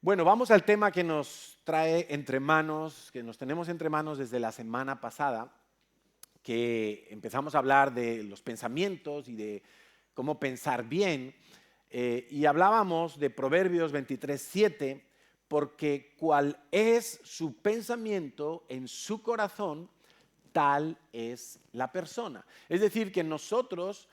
Bueno, vamos al tema que nos trae entre manos, que nos tenemos entre manos desde la semana pasada, que empezamos a hablar de los pensamientos y de cómo pensar bien, y hablábamos de Proverbios 23:7, porque cual es su pensamiento en su corazón, tal es la persona. Es decir, que nosotros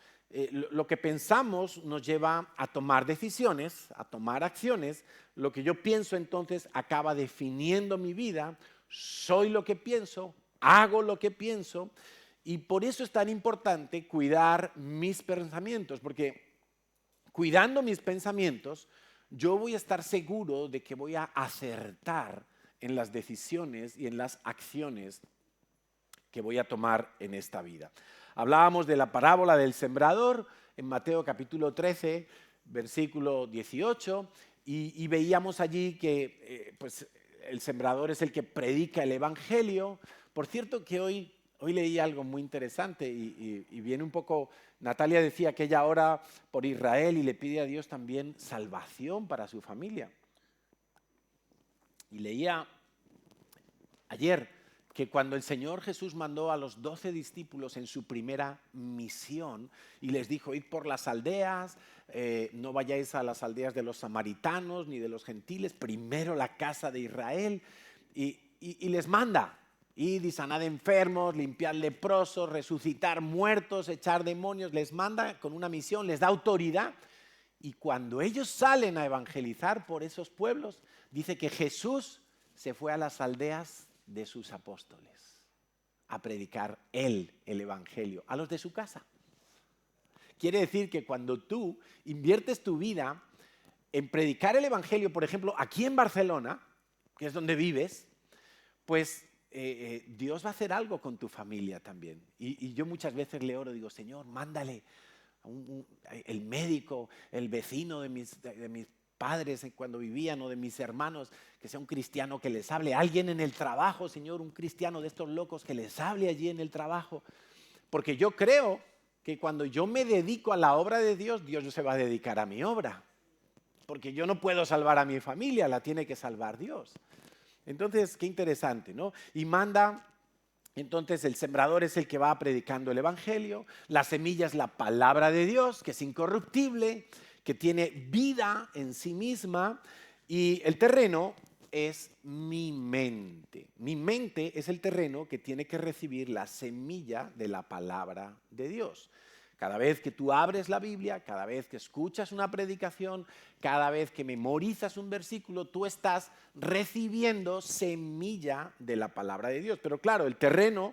lo que pensamos nos lleva a tomar decisiones, a tomar acciones. Lo que yo pienso entonces acaba definiendo mi vida. Soy lo que pienso, hago lo que pienso, y por eso es tan importante cuidar mis pensamientos, porque cuidando mis pensamientos, yo voy a estar seguro de que voy a acertar en las decisiones y en las acciones que voy a tomar en esta vida. Hablábamos de la parábola del sembrador en Mateo capítulo 13, versículo 18, y veíamos allí que pues, el sembrador es el que predica el evangelio. Por cierto que hoy leí algo muy interesante y viene un poco, Natalia decía que ella ora por Israel y le pide a Dios también salvación para su familia. Y leía ayer que cuando el Señor Jesús mandó a los 12 discípulos en su primera misión y les dijo, id por las aldeas, no vayáis a las aldeas de los samaritanos ni de los gentiles, primero la casa de Israel, y les manda, id y sanad enfermos, limpiar leprosos, resucitar muertos, echar demonios, les manda con una misión, les da autoridad. Y cuando ellos salen a evangelizar por esos pueblos, dice que Jesús se fue a las aldeas de sus apóstoles a predicar él el evangelio a los de su casa. Quiere decir que cuando tú inviertes tu vida en predicar el evangelio, por ejemplo, aquí en Barcelona, que es donde vives, pues Dios va a hacer algo con tu familia también. Y yo muchas veces le oro, digo, Señor, mándale el médico, el vecino de mis padres cuando vivían o de mis hermanos, que sea un cristiano que les hable, alguien en el trabajo, Señor, un cristiano de estos locos que les hable allí en el trabajo, porque yo creo que cuando yo me dedico a la obra de Dios, Dios se va a dedicar a mi obra, porque yo no puedo salvar a mi familia, la tiene que salvar Dios. Entonces, qué interesante, ¿no? Y manda. Entonces el sembrador es el que va predicando el evangelio, la semilla es la palabra de Dios, que es incorruptible, que tiene vida en sí misma, y el terreno es mi mente. Mi mente es el terreno que tiene que recibir la semilla de la palabra de Dios. Cada vez que tú abres la Biblia, cada vez que escuchas una predicación, cada vez que memorizas un versículo, tú estás recibiendo semilla de la palabra de Dios. Pero claro, el terreno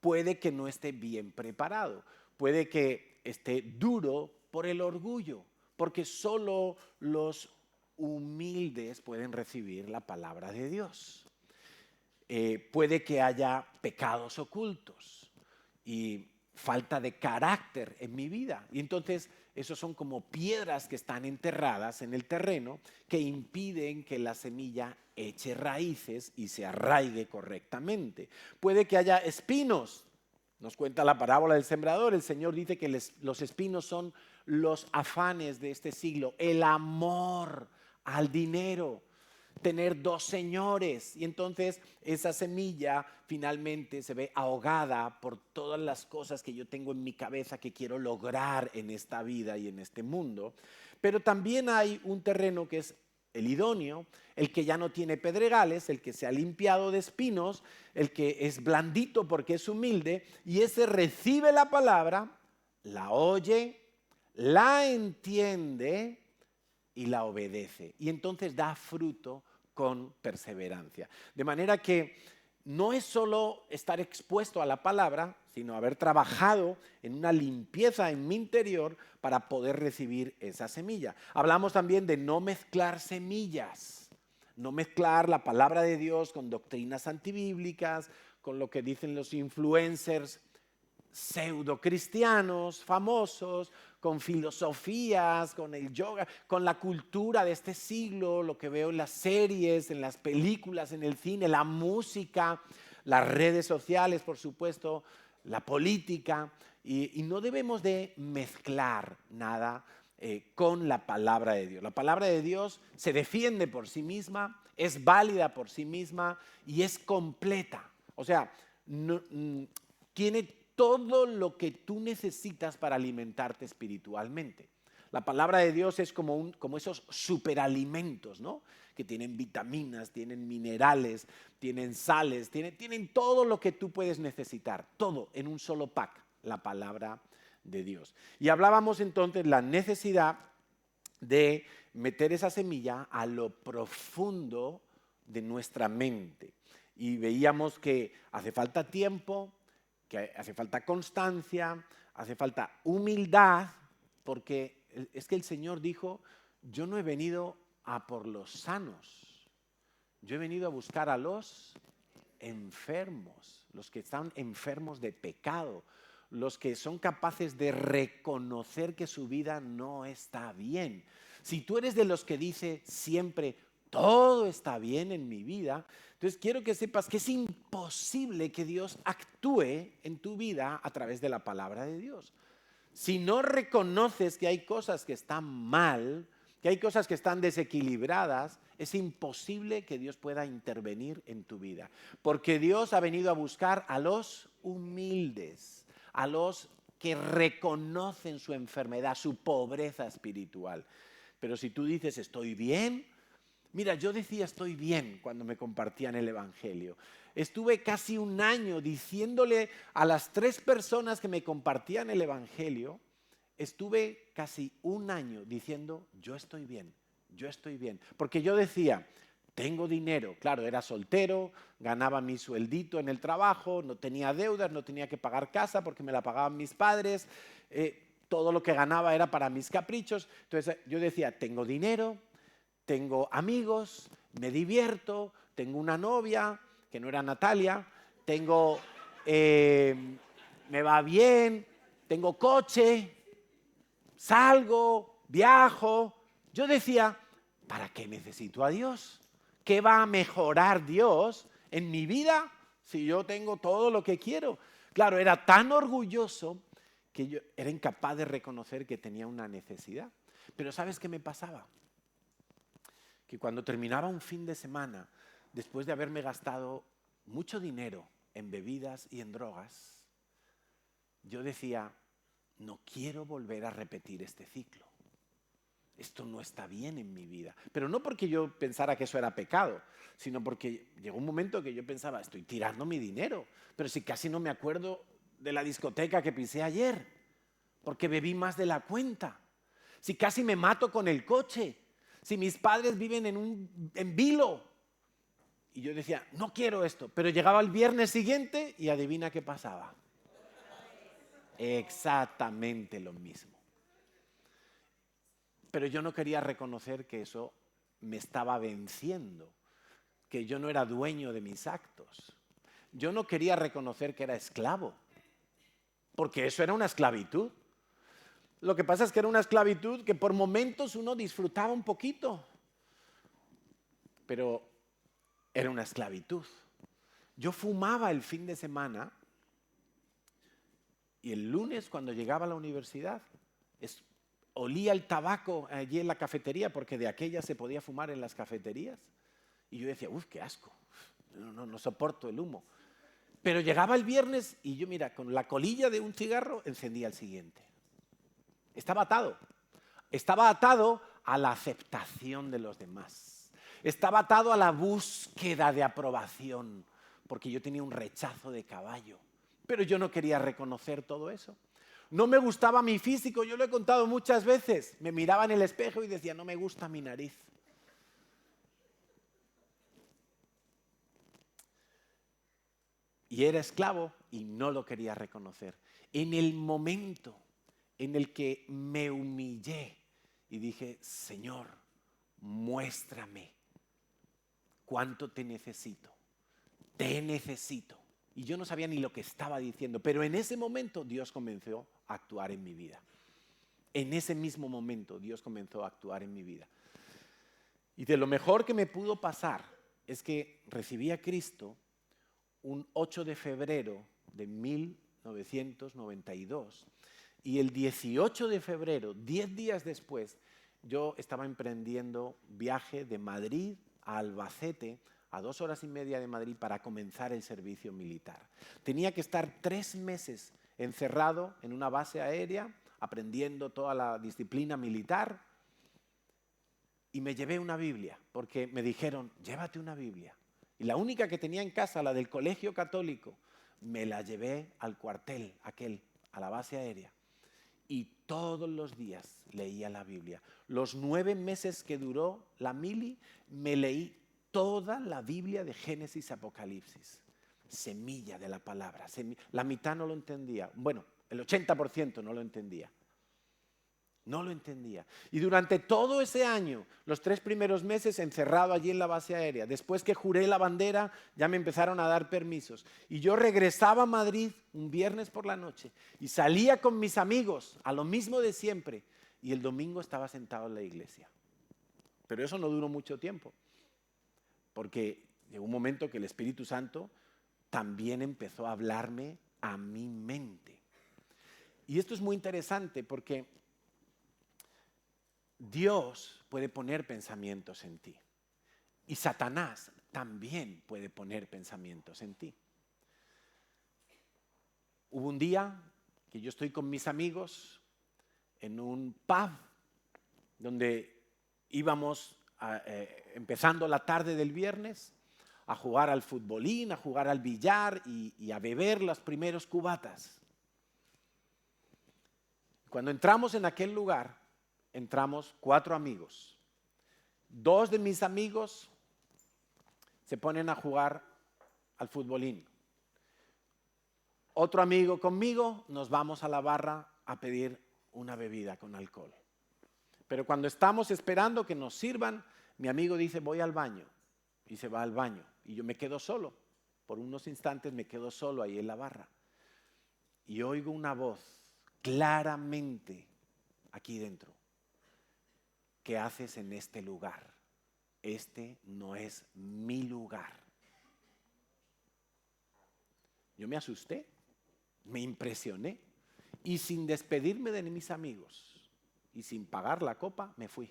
puede que no esté bien preparado, puede que esté duro por el orgullo, porque solo los humildes pueden recibir la palabra de Dios. Puede que haya pecados ocultos y falta de carácter en mi vida. Y entonces esos son como piedras que están enterradas en el terreno que impiden que la semilla eche raíces y se arraigue correctamente. Puede que haya espinos. Nos cuenta la parábola del sembrador. El Señor dice que los espinos son los afanes de este siglo, el amor al dinero, tener dos señores, y entonces esa semilla finalmente se ve ahogada por todas las cosas que yo tengo en mi cabeza que quiero lograr en esta vida y en este mundo. Pero también hay un terreno que es el idóneo, el que ya no tiene pedregales, el que se ha limpiado de espinos, el que es blandito porque es humilde, y ese recibe la palabra, la oye, la entiende y la obedece. Y entonces da fruto con perseverancia. De manera que no es solo estar expuesto a la palabra, sino haber trabajado en una limpieza en mi interior para poder recibir esa semilla. Hablamos también de no mezclar semillas, no mezclar la palabra de Dios con doctrinas antibíblicas, con lo que dicen los influencers pseudo cristianos famosos, con filosofías, con el yoga, con la cultura de este siglo, lo que veo en las series, en las películas, en el cine, la música, las redes sociales, por supuesto, la política, y no debemos de mezclar nada con la palabra de Dios. La palabra de Dios se defiende por sí misma, es válida por sí misma y es completa. O sea, tiene todo lo que tú necesitas para alimentarte espiritualmente. La palabra de Dios es como esos superalimentos, ¿no? Que tienen vitaminas, tienen minerales, tienen sales, tienen todo lo que tú puedes necesitar, todo en un solo pack, la palabra de Dios. Y hablábamos entonces de la necesidad de meter esa semilla a lo profundo de nuestra mente. Y veíamos que hace falta tiempo, que hace falta constancia, hace falta humildad, porque es que el Señor dijo, yo no he venido a por los sanos, yo he venido a buscar a los enfermos, los que están enfermos de pecado, los que son capaces de reconocer que su vida no está bien. Si tú eres de los que dice siempre, todo está bien en mi vida, entonces quiero que sepas que es imposible que Dios actúe en tu vida a través de la palabra de Dios. Si no reconoces que hay cosas que están mal, que hay cosas que están desequilibradas, es imposible que Dios pueda intervenir en tu vida. Porque Dios ha venido a buscar a los humildes, a los que reconocen su enfermedad, su pobreza espiritual. Pero si tú dices, estoy bien, mira, yo decía estoy bien cuando me compartían el Evangelio. Estuve casi un año diciéndole a las 3 personas que me compartían el Evangelio, estuve casi un año diciendo, yo estoy bien, yo estoy bien. Porque yo decía, tengo dinero, claro, era soltero, ganaba mi sueldito en el trabajo, no tenía deudas, no tenía que pagar casa porque me la pagaban mis padres, todo lo que ganaba era para mis caprichos. Entonces yo decía, tengo dinero, tengo amigos, me divierto, tengo una novia, que no era Natalia, me va bien, tengo coche, salgo, viajo. Yo decía, ¿para qué necesito a Dios? ¿Qué va a mejorar Dios en mi vida si yo tengo todo lo que quiero? Claro, era tan orgulloso que yo era incapaz de reconocer que tenía una necesidad. Pero ¿sabes qué me pasaba? Que cuando terminaba un fin de semana, después de haberme gastado mucho dinero en bebidas y en drogas, yo decía, no quiero volver a repetir este ciclo. Esto no está bien en mi vida. Pero no porque yo pensara que eso era pecado, sino porque llegó un momento que yo pensaba, estoy tirando mi dinero, pero si casi no me acuerdo de la discoteca que pisé ayer, porque bebí más de la cuenta. Si casi me mato con el coche, si mis padres viven en vilo. Y yo decía, no quiero esto. Pero llegaba el viernes siguiente y adivina qué pasaba. Exactamente lo mismo. Pero yo no quería reconocer que eso me estaba venciendo, que yo no era dueño de mis actos. Yo no quería reconocer que era esclavo, porque eso era una esclavitud. Lo que pasa es que era una esclavitud que por momentos uno disfrutaba un poquito, pero era una esclavitud. Yo fumaba el fin de semana y el lunes cuando llegaba a la universidad olía el tabaco allí en la cafetería, porque de aquella se podía fumar en las cafeterías. Y yo decía, uff, qué asco, no soporto el humo. Pero llegaba el viernes y yo, mira, con la colilla de un cigarro encendía el siguiente. Estaba atado a la aceptación de los demás. Estaba atado a la búsqueda de aprobación, porque yo tenía un rechazo de caballo. Pero yo no quería reconocer todo eso. No me gustaba mi físico, yo lo he contado muchas veces. Me miraba en el espejo y decía, no me gusta mi nariz. Y era esclavo y no lo quería reconocer. En el momento en el que me humillé y dije, Señor, muéstrame cuánto te necesito. Te necesito. Y yo no sabía ni lo que estaba diciendo, pero en ese momento Dios comenzó a actuar en mi vida. En ese mismo momento Dios comenzó a actuar en mi vida. Y de lo mejor que me pudo pasar es que recibí a Cristo un 8 de febrero de 1992 Y el 18 de febrero, 10 días después, yo estaba emprendiendo viaje de Madrid a Albacete, a 2 horas y media de Madrid, para comenzar el servicio militar. Tenía que estar 3 meses encerrado en una base aérea, aprendiendo toda la disciplina militar, y me llevé una Biblia, porque me dijeron, llévate una Biblia. Y la única que tenía en casa, la del colegio católico, me la llevé al cuartel, a la base aérea. Y todos los días leía la Biblia. Los 9 meses que duró la mili, me leí toda la Biblia de Génesis a Apocalipsis. Semilla de la palabra. La mitad no lo entendía. Bueno, el 80% no lo entendía. No lo entendía. Y durante todo ese año, los 3 primeros meses encerrado allí en la base aérea, después que juré la bandera, ya me empezaron a dar permisos. Y yo regresaba a Madrid un viernes por la noche y salía con mis amigos a lo mismo de siempre. Y el domingo estaba sentado en la iglesia. Pero eso no duró mucho tiempo, porque llegó un momento que el Espíritu Santo también empezó a hablarme a mi mente. Y esto es muy interesante porque Dios puede poner pensamientos en ti y Satanás también puede poner pensamientos en ti. Hubo un día que yo estoy con mis amigos en un pub donde íbamos empezando la tarde del viernes a jugar al futbolín, a jugar al billar y a beber los primeros cubatas. Cuando entramos en aquel lugar, entramos 4 amigos. 2 de mis amigos se ponen a jugar al futbolín. Otro amigo conmigo, nos vamos a la barra a pedir una bebida con alcohol. Pero cuando estamos esperando que nos sirvan, mi amigo dice, voy al baño. Y se va al baño. Y yo me quedo solo. Por unos instantes me quedo solo ahí en la barra. Y oigo una voz claramente aquí dentro. ¿Qué haces en este lugar? Este no es mi lugar. Yo me asusté, me impresioné y sin despedirme de mis amigos y sin pagar la copa, me fui.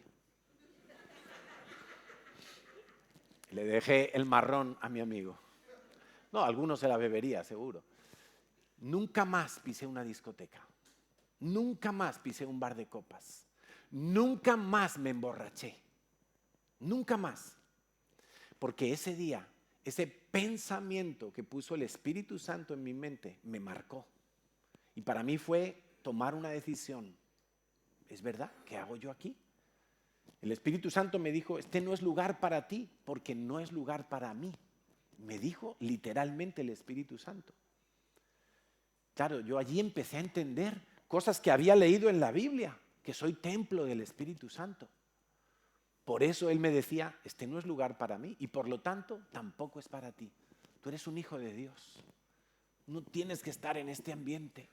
Le dejé el marrón a mi amigo. No, alguno se la bebería, seguro. Nunca más pisé una discoteca. Nunca más pisé un bar de copas. Nunca más me emborraché. Nunca más. Porque ese día, ese pensamiento que puso el Espíritu Santo en mi mente me marcó. Y para mí fue tomar una decisión. ¿Es verdad? ¿Qué hago yo aquí? El Espíritu Santo me dijo, este no es lugar para ti, porque no es lugar para mí. Me dijo literalmente el Espíritu Santo. Claro, yo allí empecé a entender cosas que había leído en la Biblia, que soy templo del Espíritu Santo. Por eso Él me decía, este no es lugar para mí y por lo tanto tampoco es para ti. Tú eres un hijo de Dios. No tienes que estar en este ambiente.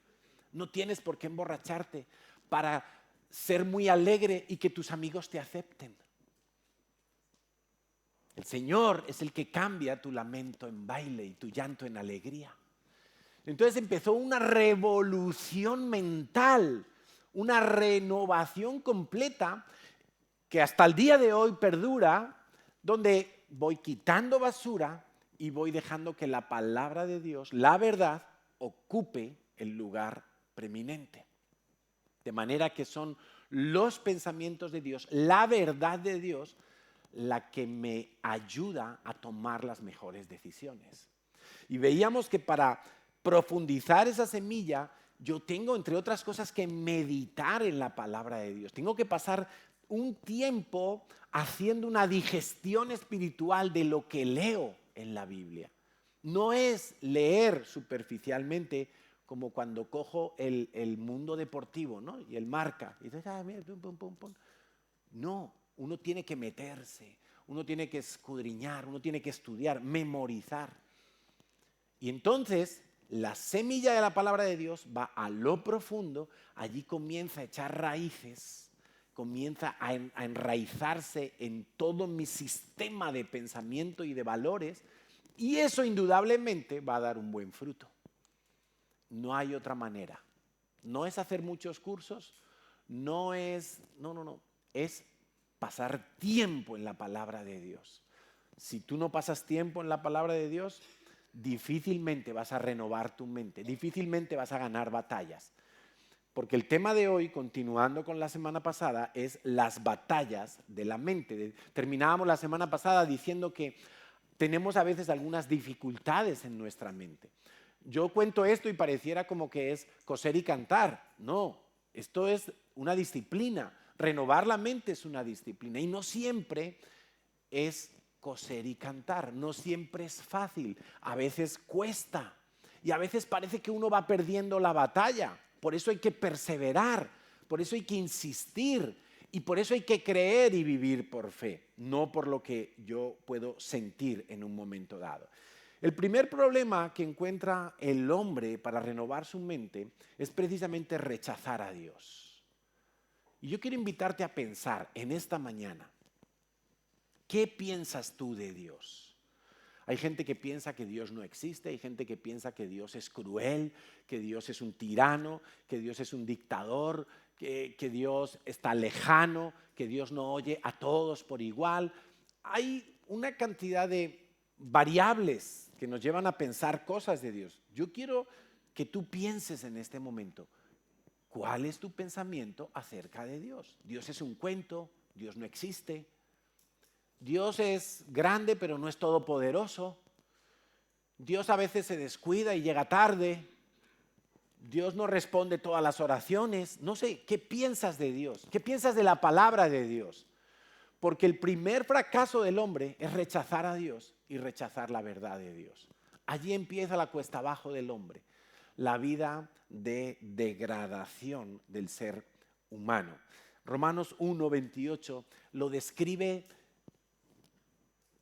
No tienes por qué emborracharte para ser muy alegre y que tus amigos te acepten. El Señor es el que cambia tu lamento en baile y tu llanto en alegría. Entonces empezó una revolución mental, una renovación completa que hasta el día de hoy perdura, donde voy quitando basura y voy dejando que la palabra de Dios, la verdad, ocupe el lugar preeminente. De manera que son los pensamientos de Dios, la verdad de Dios, la que me ayuda a tomar las mejores decisiones. Y veíamos que para profundizar esa semilla, yo tengo, entre otras cosas, que meditar en la palabra de Dios. Tengo que pasar un tiempo haciendo una digestión espiritual de lo que leo en la Biblia. No es leer superficialmente como cuando cojo el mundo deportivo, ¿no? Y el Marca. Y dices, mira, pum, pum, pum, pum. No, uno tiene que meterse, uno tiene que escudriñar, uno tiene que estudiar, memorizar. Y entonces la semilla de la palabra de Dios va a lo profundo, allí comienza a echar raíces, comienza a enraizarse en todo mi sistema de pensamiento y de valores, y eso indudablemente va a dar un buen fruto. No hay otra manera. no es hacer muchos cursos, no, es pasar tiempo en la palabra de Dios. Si tú no pasas tiempo en la palabra de Dios, difícilmente vas a renovar tu mente, difícilmente vas a ganar batallas. Porque el tema de hoy, continuando con la semana pasada, es las batallas de la mente. Terminábamos la semana pasada diciendo que tenemos a veces algunas dificultades en nuestra mente. Yo cuento esto y pareciera como que es coser y cantar. No, esto es una disciplina. Renovar la mente es una disciplina y no siempre es coser y cantar, no siempre es fácil, a veces cuesta y a veces parece que uno va perdiendo la batalla. Por eso hay que perseverar, por eso hay que insistir y por eso hay que creer y vivir por fe, no por lo que yo puedo sentir en un momento dado. El primer problema que encuentra el hombre para renovar su mente es precisamente rechazar a Dios. Y yo quiero invitarte a pensar en esta mañana, ¿qué piensas tú de Dios? Hay gente que piensa que Dios no existe, hay gente que piensa que Dios es cruel, que Dios es un tirano, que Dios es un dictador, que Dios está lejano, que Dios no oye a todos por igual. Hay una cantidad de variables que nos llevan a pensar cosas de Dios. Yo quiero que tú pienses en este momento, ¿cuál es tu pensamiento acerca de Dios? Dios es un cuento, Dios no existe. Dios es grande, pero no es todopoderoso. Dios a veces se descuida y llega tarde. Dios no responde todas las oraciones. No sé, ¿qué piensas de Dios? ¿Qué piensas de la palabra de Dios? Porque el primer fracaso del hombre es rechazar a Dios y rechazar la verdad de Dios. Allí empieza la cuesta abajo del hombre, la vida de degradación del ser humano. Romanos 1:28 lo describe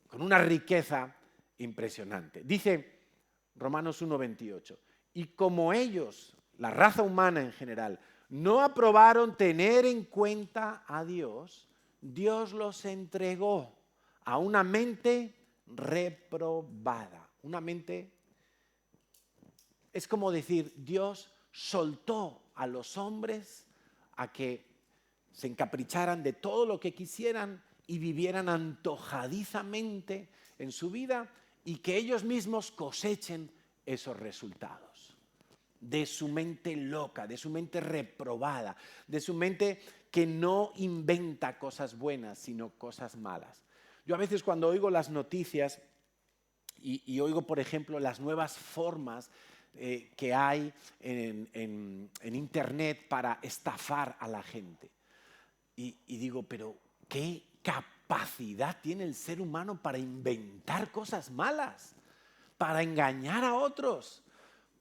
con una riqueza impresionante. Dice Romanos 1:28, y como ellos, la raza humana en general, no aprobaron tener en cuenta a Dios, Dios los entregó a una mente reprobada. Una mente, es como decir, Dios soltó a los hombres a que se encapricharan de todo lo que quisieran y vivieran antojadizamente en su vida y que ellos mismos cosechen esos resultados de su mente loca, de su mente reprobada, de su mente que no inventa cosas buenas, sino cosas malas. Yo a veces cuando oigo las noticias y oigo, por ejemplo, las nuevas formas que hay en Internet para estafar a la gente, y digo, pero ¿qué capacidad tiene el ser humano para inventar cosas malas, para engañar a otros,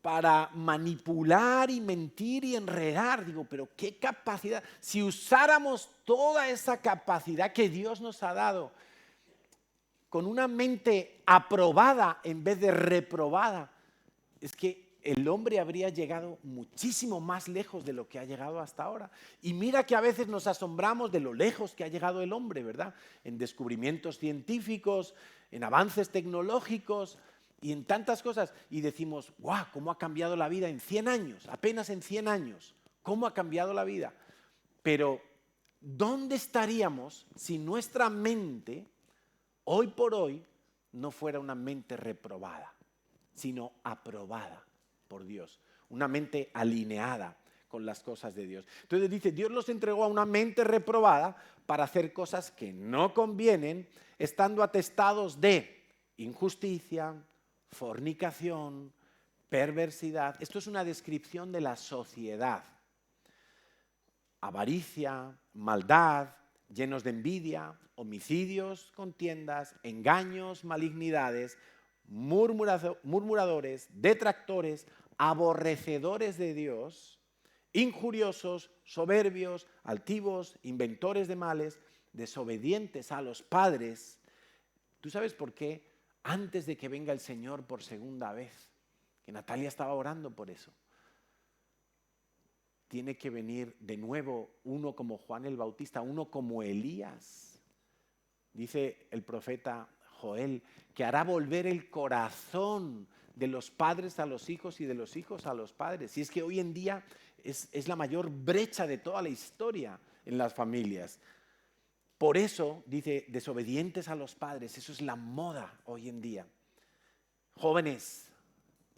para manipular y mentir y enredar? Digo, pero ¿qué capacidad? Si usáramos toda esa capacidad que Dios nos ha dado con una mente aprobada en vez de reprobada, es que el hombre habría llegado muchísimo más lejos de lo que ha llegado hasta ahora. Y mira que a veces nos asombramos de lo lejos que ha llegado el hombre, ¿verdad? En descubrimientos científicos, en avances tecnológicos y en tantas cosas. Y decimos, ¡guau! ¿Cómo ha cambiado la vida en 100 años? Apenas en 100 años. ¿Cómo ha cambiado la vida? Pero, ¿dónde estaríamos si nuestra mente, hoy por hoy, no fuera una mente reprobada, sino aprobada por Dios, una mente alineada con las cosas de Dios? Entonces dice, Dios los entregó a una mente reprobada para hacer cosas que no convienen, estando atestados de injusticia, fornicación, perversidad. Esto es una descripción de la sociedad. Avaricia, maldad, llenos de envidia, homicidios, contiendas, engaños, malignidades, murmuradores, detractores, aborrecedores de Dios, injuriosos, soberbios, altivos, inventores de males, desobedientes a los padres. ¿Tú sabes por qué? Antes de que venga el Señor por segunda vez, que Natalia estaba orando por eso, tiene que venir de nuevo uno como Juan el Bautista, uno como Elías. Dice el profeta Joel que hará volver el corazón de los padres a los hijos y de los hijos a los padres. Y es que hoy en día Es la mayor brecha de toda la historia en las familias. Por eso, dice, desobedientes a los padres, eso es la moda hoy en día. Jóvenes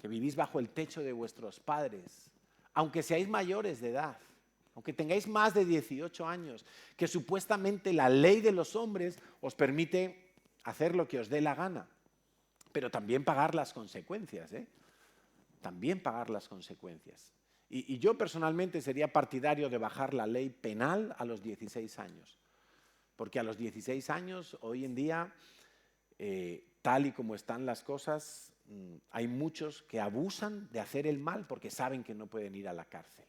que vivís bajo el techo de vuestros padres, aunque seáis mayores de edad, aunque tengáis más de 18 años, que supuestamente la ley de los hombres os permite hacer lo que os dé la gana, pero también pagar las consecuencias, También pagar las consecuencias. Y yo personalmente sería partidario de bajar la ley penal a los 16 años, porque a los 16 años, hoy en día, tal y como están las cosas, hay muchos que abusan de hacer el mal porque saben que no pueden ir a la cárcel.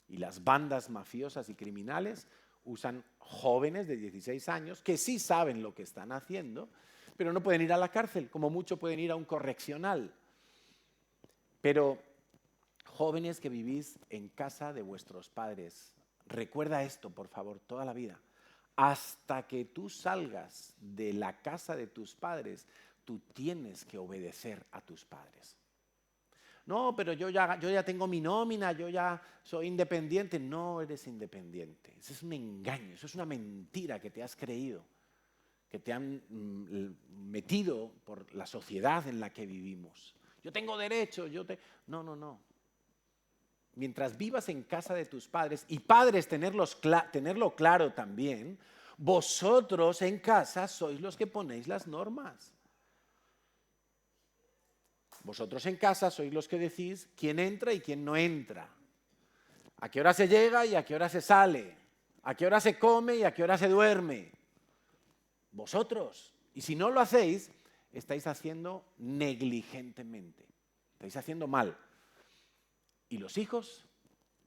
Y las bandas mafiosas y criminales usan jóvenes de 16 años que sí saben lo que están haciendo, pero no pueden ir a la cárcel, como mucho pueden ir a un correccional. Pero jóvenes que vivís en casa de vuestros padres, recuerda esto, por favor, toda la vida. Hasta que tú salgas de la casa de tus padres, tú tienes que obedecer a tus padres. No, pero yo ya tengo mi nómina, yo ya soy independiente. No eres independiente. Eso es un engaño, eso es una mentira que te has creído, que te han metido por la sociedad en la que vivimos. Yo tengo derecho, No. Mientras vivas en casa de tus padres, y padres tenerlo claro también, vosotros en casa sois los que ponéis las normas. Vosotros en casa sois los que decís quién entra y quién no entra. A qué hora se llega y a qué hora se sale. A qué hora se come y a qué hora se duerme. Vosotros. Y si no lo hacéis, estáis haciendo negligentemente. Estáis haciendo mal. Y los hijos,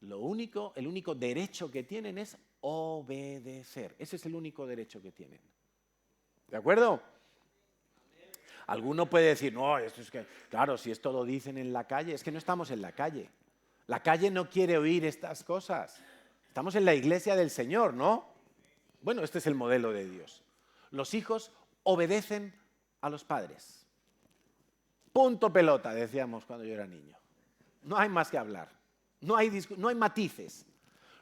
el único derecho que tienen es obedecer. Ese es el único derecho que tienen. ¿De acuerdo? Alguno puede decir, no, esto es que, claro, si esto lo dicen en la calle, es que no estamos en la calle. La calle no quiere oír estas cosas. Estamos en la iglesia del Señor, ¿no? Bueno, este es el modelo de Dios. Los hijos obedecen a los padres. Punto pelota, decíamos cuando yo era niño. No hay más que hablar. No hay matices.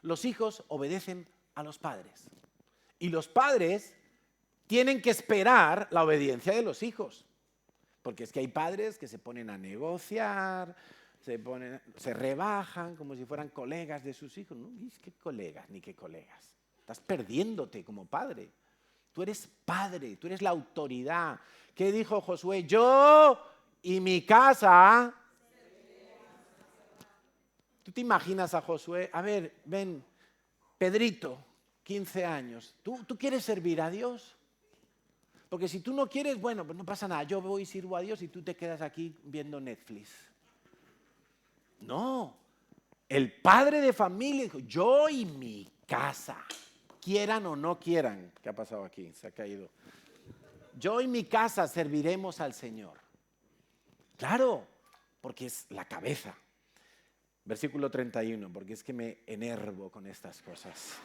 Los hijos obedecen a los padres. Y los padres tienen que esperar la obediencia de los hijos. Porque es que hay padres que se ponen a negociar, se rebajan como si fueran colegas de sus hijos. No, ¿qué colegas ni qué colegas? Estás perdiéndote como padre. Tú eres padre, tú eres la autoridad. ¿Qué dijo Josué? Yo y mi casa. ¿Tú te imaginas a Josué? A ver, ven, Pedrito, 15 años. ¿Tú quieres servir a Dios? Porque si tú no quieres, bueno, pues no pasa nada. Yo voy y sirvo a Dios y tú te quedas aquí viendo Netflix. No. El padre de familia dijo, yo y mi casa, quieran o no quieran. ¿Qué ha pasado aquí? Se ha caído. Yo y mi casa serviremos al Señor. Claro, porque es la cabeza. Versículo 31, porque es que me enervo con estas cosas.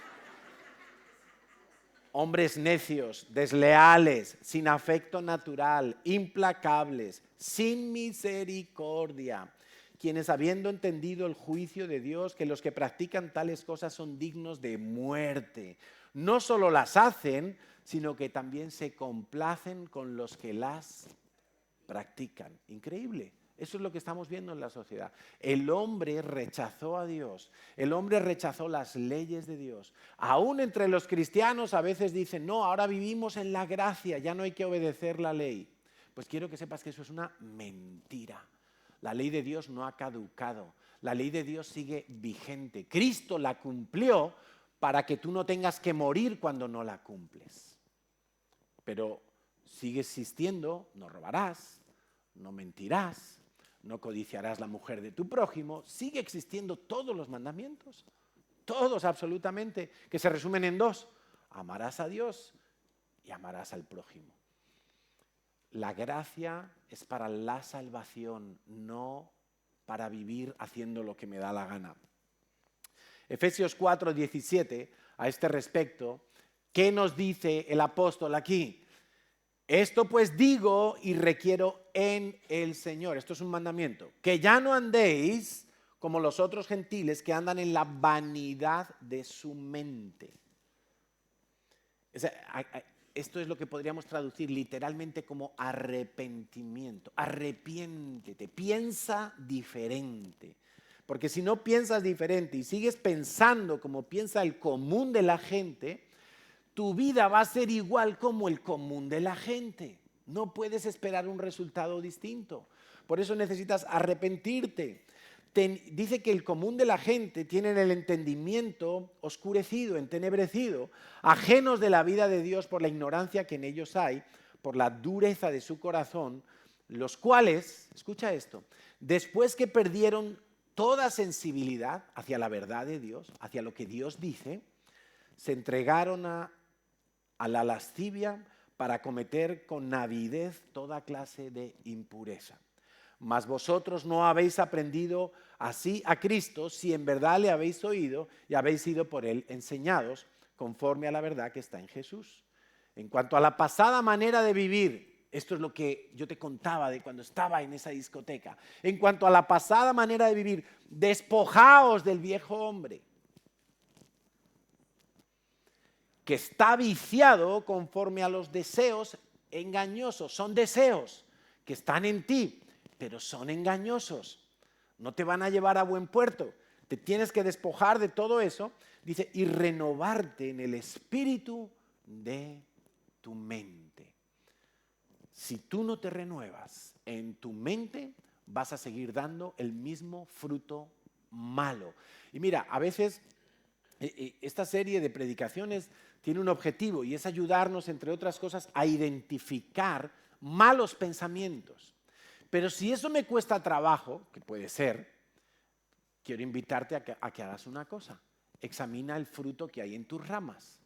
Hombres necios, desleales, sin afecto natural, implacables, sin misericordia, quienes habiendo entendido el juicio de Dios, que los que practican tales cosas son dignos de muerte, no solo las hacen, sino que también se complacen con los que las practican. Increíble. Eso es lo que estamos viendo en la sociedad. El hombre rechazó a Dios. El hombre rechazó las leyes de Dios. Aún entre los cristianos a veces dicen, no, ahora vivimos en la gracia, ya no hay que obedecer la ley. Pues quiero que sepas que eso es una mentira. La ley de Dios no ha caducado. La ley de Dios sigue vigente. Cristo la cumplió para que tú no tengas que morir cuando no la cumples. Pero sigue existiendo, no robarás, no mentirás, no codiciarás la mujer de tu prójimo. Sigue existiendo todos los mandamientos, todos absolutamente, que se resumen en dos: amarás a Dios y amarás al prójimo. La gracia es para la salvación, no para vivir haciendo lo que me da la gana. Efesios 4:17, a este respecto, ¿qué nos dice el apóstol aquí? Esto pues digo y requiero en el Señor. Esto es un mandamiento. Que ya no andéis como los otros gentiles que andan en la vanidad de su mente. O sea, esto es lo que podríamos traducir literalmente como arrepentimiento. Arrepiéntete, piensa diferente. Porque si no piensas diferente y sigues pensando como piensa el común de la gente, tu vida va a ser igual como el común de la gente. No puedes esperar un resultado distinto. Por eso necesitas arrepentirte. Dice que el común de la gente tienen el entendimiento oscurecido, entenebrecido, ajenos de la vida de Dios por la ignorancia que en ellos hay, por la dureza de su corazón, los cuales, escucha esto, después que perdieron toda sensibilidad hacia la verdad de Dios, hacia lo que Dios dice, se entregaron a la lascivia para cometer con avidez toda clase de impureza. Mas vosotros no habéis aprendido así a Cristo si en verdad le habéis oído y habéis sido por él enseñados conforme a la verdad que está en Jesús. En cuanto a la pasada manera de vivir, esto es lo que yo te contaba de cuando estaba en esa discoteca. En cuanto a la pasada manera de vivir, despojaos del viejo hombre, que está viciado conforme a los deseos engañosos. Son deseos que están en ti, pero son engañosos. No te van a llevar a buen puerto. Te tienes que despojar de todo eso. Dice, y renovarte en el espíritu de tu mente. Si tú no te renuevas en tu mente, vas a seguir dando el mismo fruto malo. Y mira, a veces esta serie de predicaciones tiene un objetivo y es ayudarnos, entre otras cosas, a identificar malos pensamientos. Pero si eso me cuesta trabajo, que puede ser, quiero invitarte a que hagas una cosa. Examina el fruto que hay en tus ramas.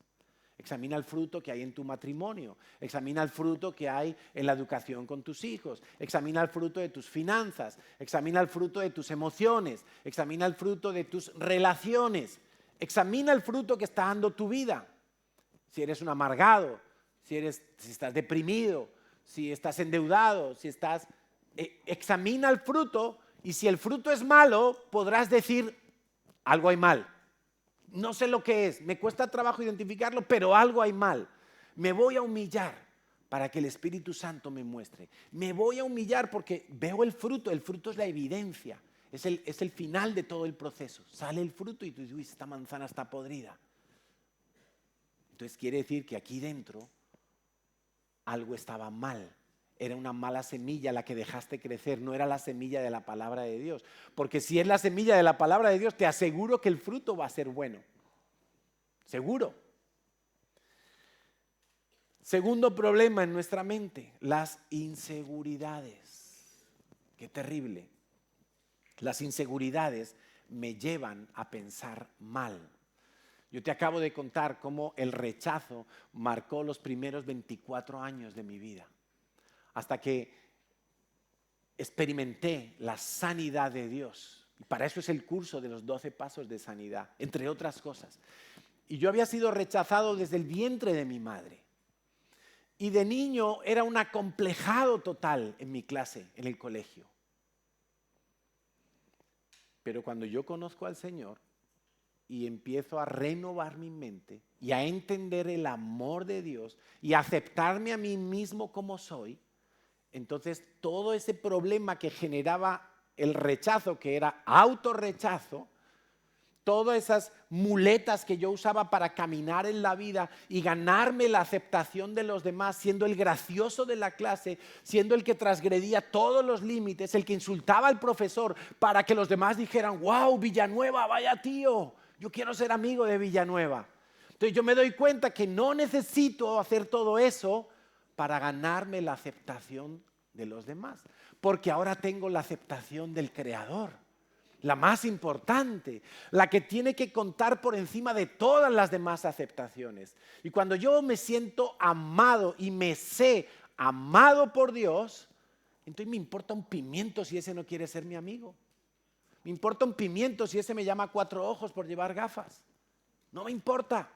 Examina el fruto que hay en tu matrimonio. Examina el fruto que hay en la educación con tus hijos. Examina el fruto de tus finanzas. Examina el fruto de tus emociones. Examina el fruto de tus relaciones. Examina el fruto que está dando tu vida. Si eres un amargado, si estás deprimido, si estás endeudado, si estás... examina el fruto y si el fruto es malo, podrás decir, algo hay mal. No sé lo que es, me cuesta trabajo identificarlo, pero algo hay mal. Me voy a humillar para que el Espíritu Santo me muestre. Me voy a humillar porque veo el fruto es la evidencia, es el final de todo el proceso. Sale el fruto y tú dices, uy, esta manzana está podrida. Entonces quiere decir que aquí dentro algo estaba mal. Era una mala semilla la que dejaste crecer, no era la semilla de la palabra de Dios. Porque si es la semilla de la palabra de Dios, te aseguro que el fruto va a ser bueno. Seguro. Segundo problema en nuestra mente, las inseguridades. Qué terrible. Las inseguridades me llevan a pensar mal. Yo te acabo de contar cómo el rechazo marcó los primeros 24 años de mi vida. Hasta que experimenté la sanidad de Dios. Y para eso es el curso de los 12 pasos de sanidad, entre otras cosas. Y yo había sido rechazado desde el vientre de mi madre. Y de niño era un acomplejado total en mi clase, en el colegio. Pero cuando yo conozco al Señor y empiezo a renovar mi mente y a entender el amor de Dios y a aceptarme a mí mismo como soy, entonces todo ese problema que generaba el rechazo, que era autorrechazo, todas esas muletas que yo usaba para caminar en la vida y ganarme la aceptación de los demás, siendo el gracioso de la clase, siendo el que transgredía todos los límites, el que insultaba al profesor para que los demás dijeran, wow, Villanueva, vaya tío, yo quiero ser amigo de Villanueva. Entonces yo me doy cuenta que no necesito hacer todo eso para ganarme la aceptación de los demás, porque ahora tengo la aceptación del Creador, la más importante, la que tiene que contar por encima de todas las demás aceptaciones. Y cuando yo me siento amado y me sé amado por Dios, entonces me importa un pimiento si ese no quiere ser mi amigo. Me importa un pimiento si ese me llama 4 ojos por llevar gafas. No me importa,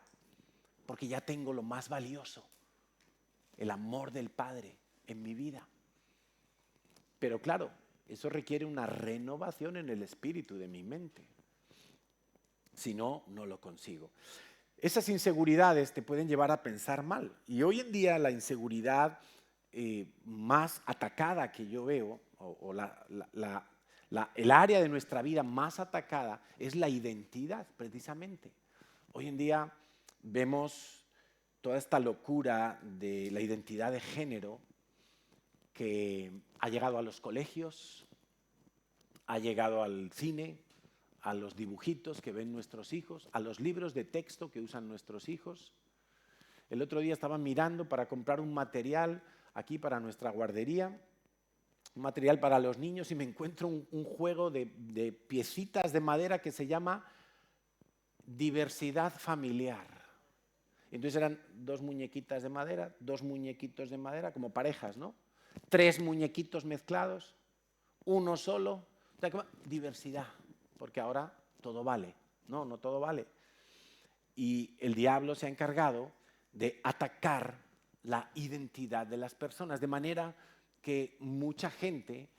porque ya tengo lo más valioso, el amor del Padre en mi vida. Pero claro, Eso requiere una renovación en el espíritu de mi mente. Si no, no lo consigo. Esas inseguridades te pueden llevar a pensar mal. Y hoy en día la inseguridad más atacada que yo veo, o el área de nuestra vida más atacada, es la identidad, precisamente. Hoy en día vemos toda esta locura de la identidad de género que ha llegado a los colegios, ha llegado al cine, a los dibujitos que ven nuestros hijos, a los libros de texto que usan nuestros hijos. El otro día estaba mirando para comprar un material aquí para nuestra guardería, un material para los niños, y me encuentro un juego de piecitas de madera que se llama diversidad familiar. Entonces eran 2 muñequitas de madera, 2 muñequitos de madera, como parejas, ¿no? 3 muñequitos mezclados, uno solo. O sea, diversidad, porque ahora todo vale. No, no todo vale. Y el diablo se ha encargado de atacar la identidad de las personas, de manera que mucha gente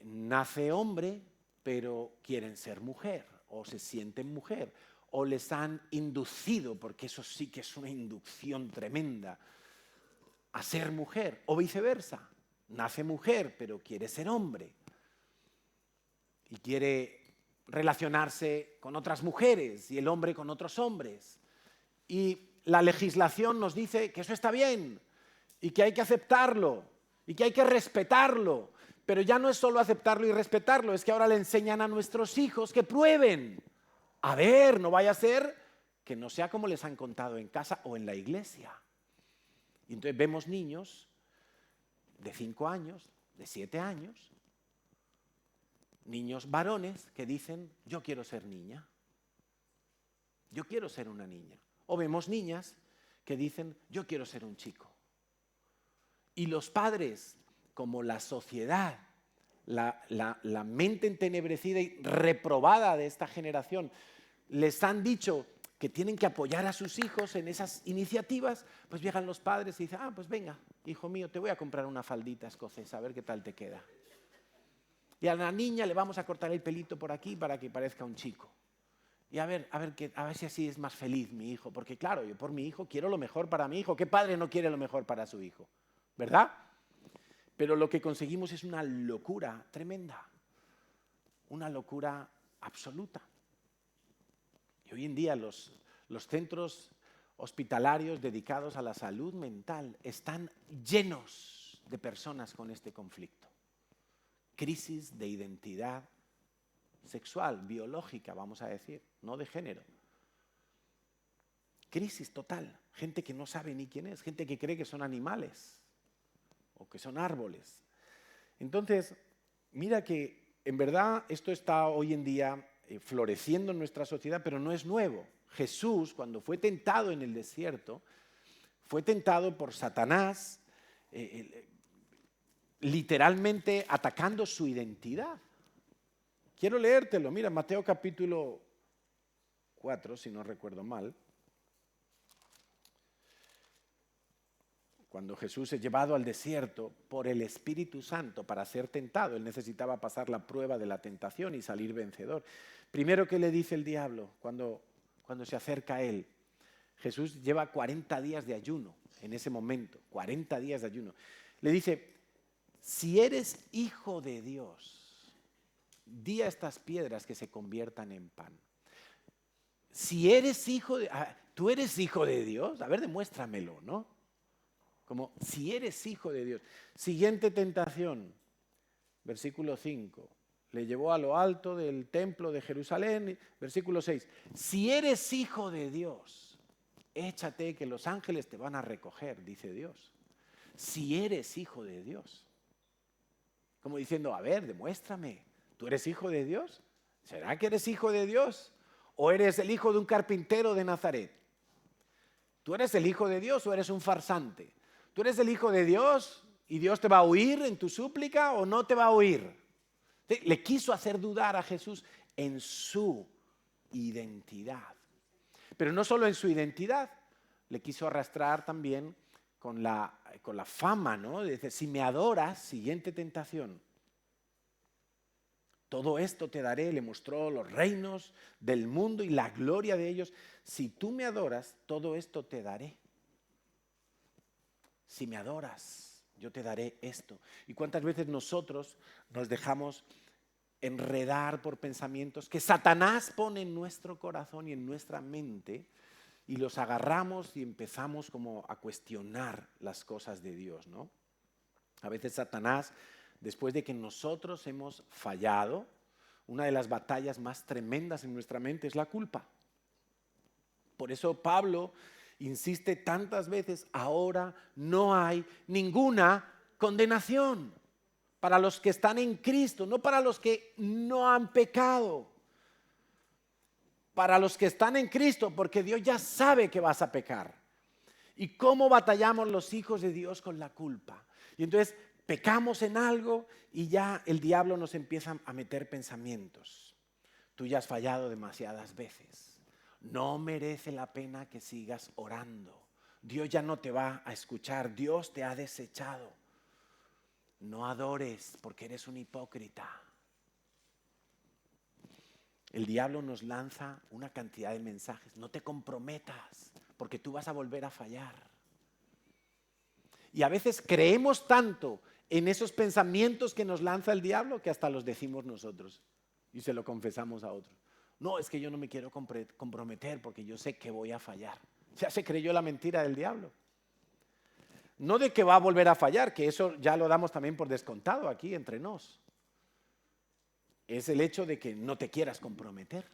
nace hombre, pero quieren ser mujer, o se sienten mujer, o les han inducido, porque eso sí que es una inducción tremenda, a ser mujer, o viceversa. Nace mujer, pero quiere ser hombre, y quiere relacionarse con otras mujeres, y el hombre con otros hombres. Y la legislación nos dice que eso está bien, y que hay que aceptarlo, y que hay que respetarlo. Pero ya no es solo aceptarlo y respetarlo, es que ahora le enseñan a nuestros hijos que prueben. A ver, no vaya a ser que no sea como les han contado en casa o en la iglesia. Y entonces vemos niños de 5 años, de 7 años, niños varones que dicen, yo quiero ser niña, yo quiero ser una niña. O vemos niñas que dicen, yo quiero ser un chico. Y los padres, como la sociedad, la mente entenebrecida y reprobada de esta generación, les han dicho que tienen que apoyar a sus hijos en esas iniciativas, pues llegan los padres y dicen, pues venga, hijo mío, te voy a comprar una faldita escocesa, a ver qué tal te queda. Y a la niña le vamos a cortar el pelito por aquí para que parezca un chico. Y a ver si así es más feliz mi hijo, porque claro, yo por mi hijo quiero lo mejor para mi hijo. ¿Qué padre no quiere lo mejor para su hijo? ¿Verdad? Pero lo que conseguimos es una locura tremenda, una locura absoluta. Y hoy en día los centros hospitalarios dedicados a la salud mental están llenos de personas con este conflicto. Crisis de identidad sexual, biológica, vamos a decir, no de género. Crisis total, gente que no sabe ni quién es, gente que cree que son animales o que son árboles. Entonces, mira que en verdad esto está hoy en día floreciendo en nuestra sociedad, pero no es nuevo. Jesús, cuando fue tentado en el desierto, fue tentado por Satanás, literalmente atacando su identidad. Quiero leértelo, mira, Mateo capítulo 4, si no recuerdo mal. Cuando Jesús es llevado al desierto por el Espíritu Santo para ser tentado, él necesitaba pasar la prueba de la tentación y salir vencedor. Primero, ¿qué le dice el diablo cuando se acerca a él? Jesús lleva 40 días de ayuno en ese momento, 40 días de ayuno. Le dice, si eres hijo de Dios, di a estas piedras que se conviertan en pan. Si eres hijo de... ¿Tú eres hijo de Dios? A ver, demuéstramelo, ¿no? Como si eres hijo de Dios. Siguiente tentación, versículo 5. Le llevó a lo alto del templo de Jerusalén, versículo 6. Si eres hijo de Dios, échate que los ángeles te van a recoger, dice Dios. Si eres hijo de Dios. Como diciendo, a ver, demuéstrame, ¿tú eres hijo de Dios? ¿Será que eres hijo de Dios? ¿O eres el hijo de un carpintero de Nazaret? ¿Tú eres el hijo de Dios o eres un farsante? ¿Tú eres el hijo de Dios y Dios te va a oír en tu súplica o no te va a oír? Le quiso hacer dudar a Jesús en su identidad. Pero no solo en su identidad, le quiso arrastrar también con la fama, ¿no? Dice, si me adoras, siguiente tentación, Todo esto te daré, le mostró los reinos del mundo y la gloria de ellos. Si tú me adoras, todo esto te daré. Si me adoras, yo te daré esto. ¿Y cuántas veces nosotros nos dejamos enredar por pensamientos que Satanás pone en nuestro corazón y en nuestra mente y los agarramos y empezamos como a cuestionar las cosas de Dios, ¿no? A veces Satanás, después de que nosotros hemos fallado, una de las batallas más tremendas en nuestra mente es la culpa. Por eso Pablo insiste tantas veces, ahora no hay ninguna condenación para los que están en Cristo, no para los que no han pecado. Para los que están en Cristo, porque Dios ya sabe que vas a pecar. ¿Y cómo batallamos los hijos de Dios con la culpa? Y entonces pecamos en algo y ya el diablo nos empieza a meter pensamientos. Tú ya has fallado demasiadas veces. No merece la pena que sigas orando. Dios ya no te va a escuchar. Dios te ha desechado. No adores porque eres un hipócrita. El diablo nos lanza una cantidad de mensajes. No te comprometas porque tú vas a volver a fallar. Y a veces creemos tanto en esos pensamientos que nos lanza el diablo que hasta los decimos nosotros y se lo confesamos a otros. No, es que yo no me quiero comprometer porque yo sé que voy a fallar. Ya se creyó la mentira del diablo. No de que va a volver a fallar, que eso ya lo damos también por descontado aquí entre nos. Es el hecho de que no te quieras comprometer.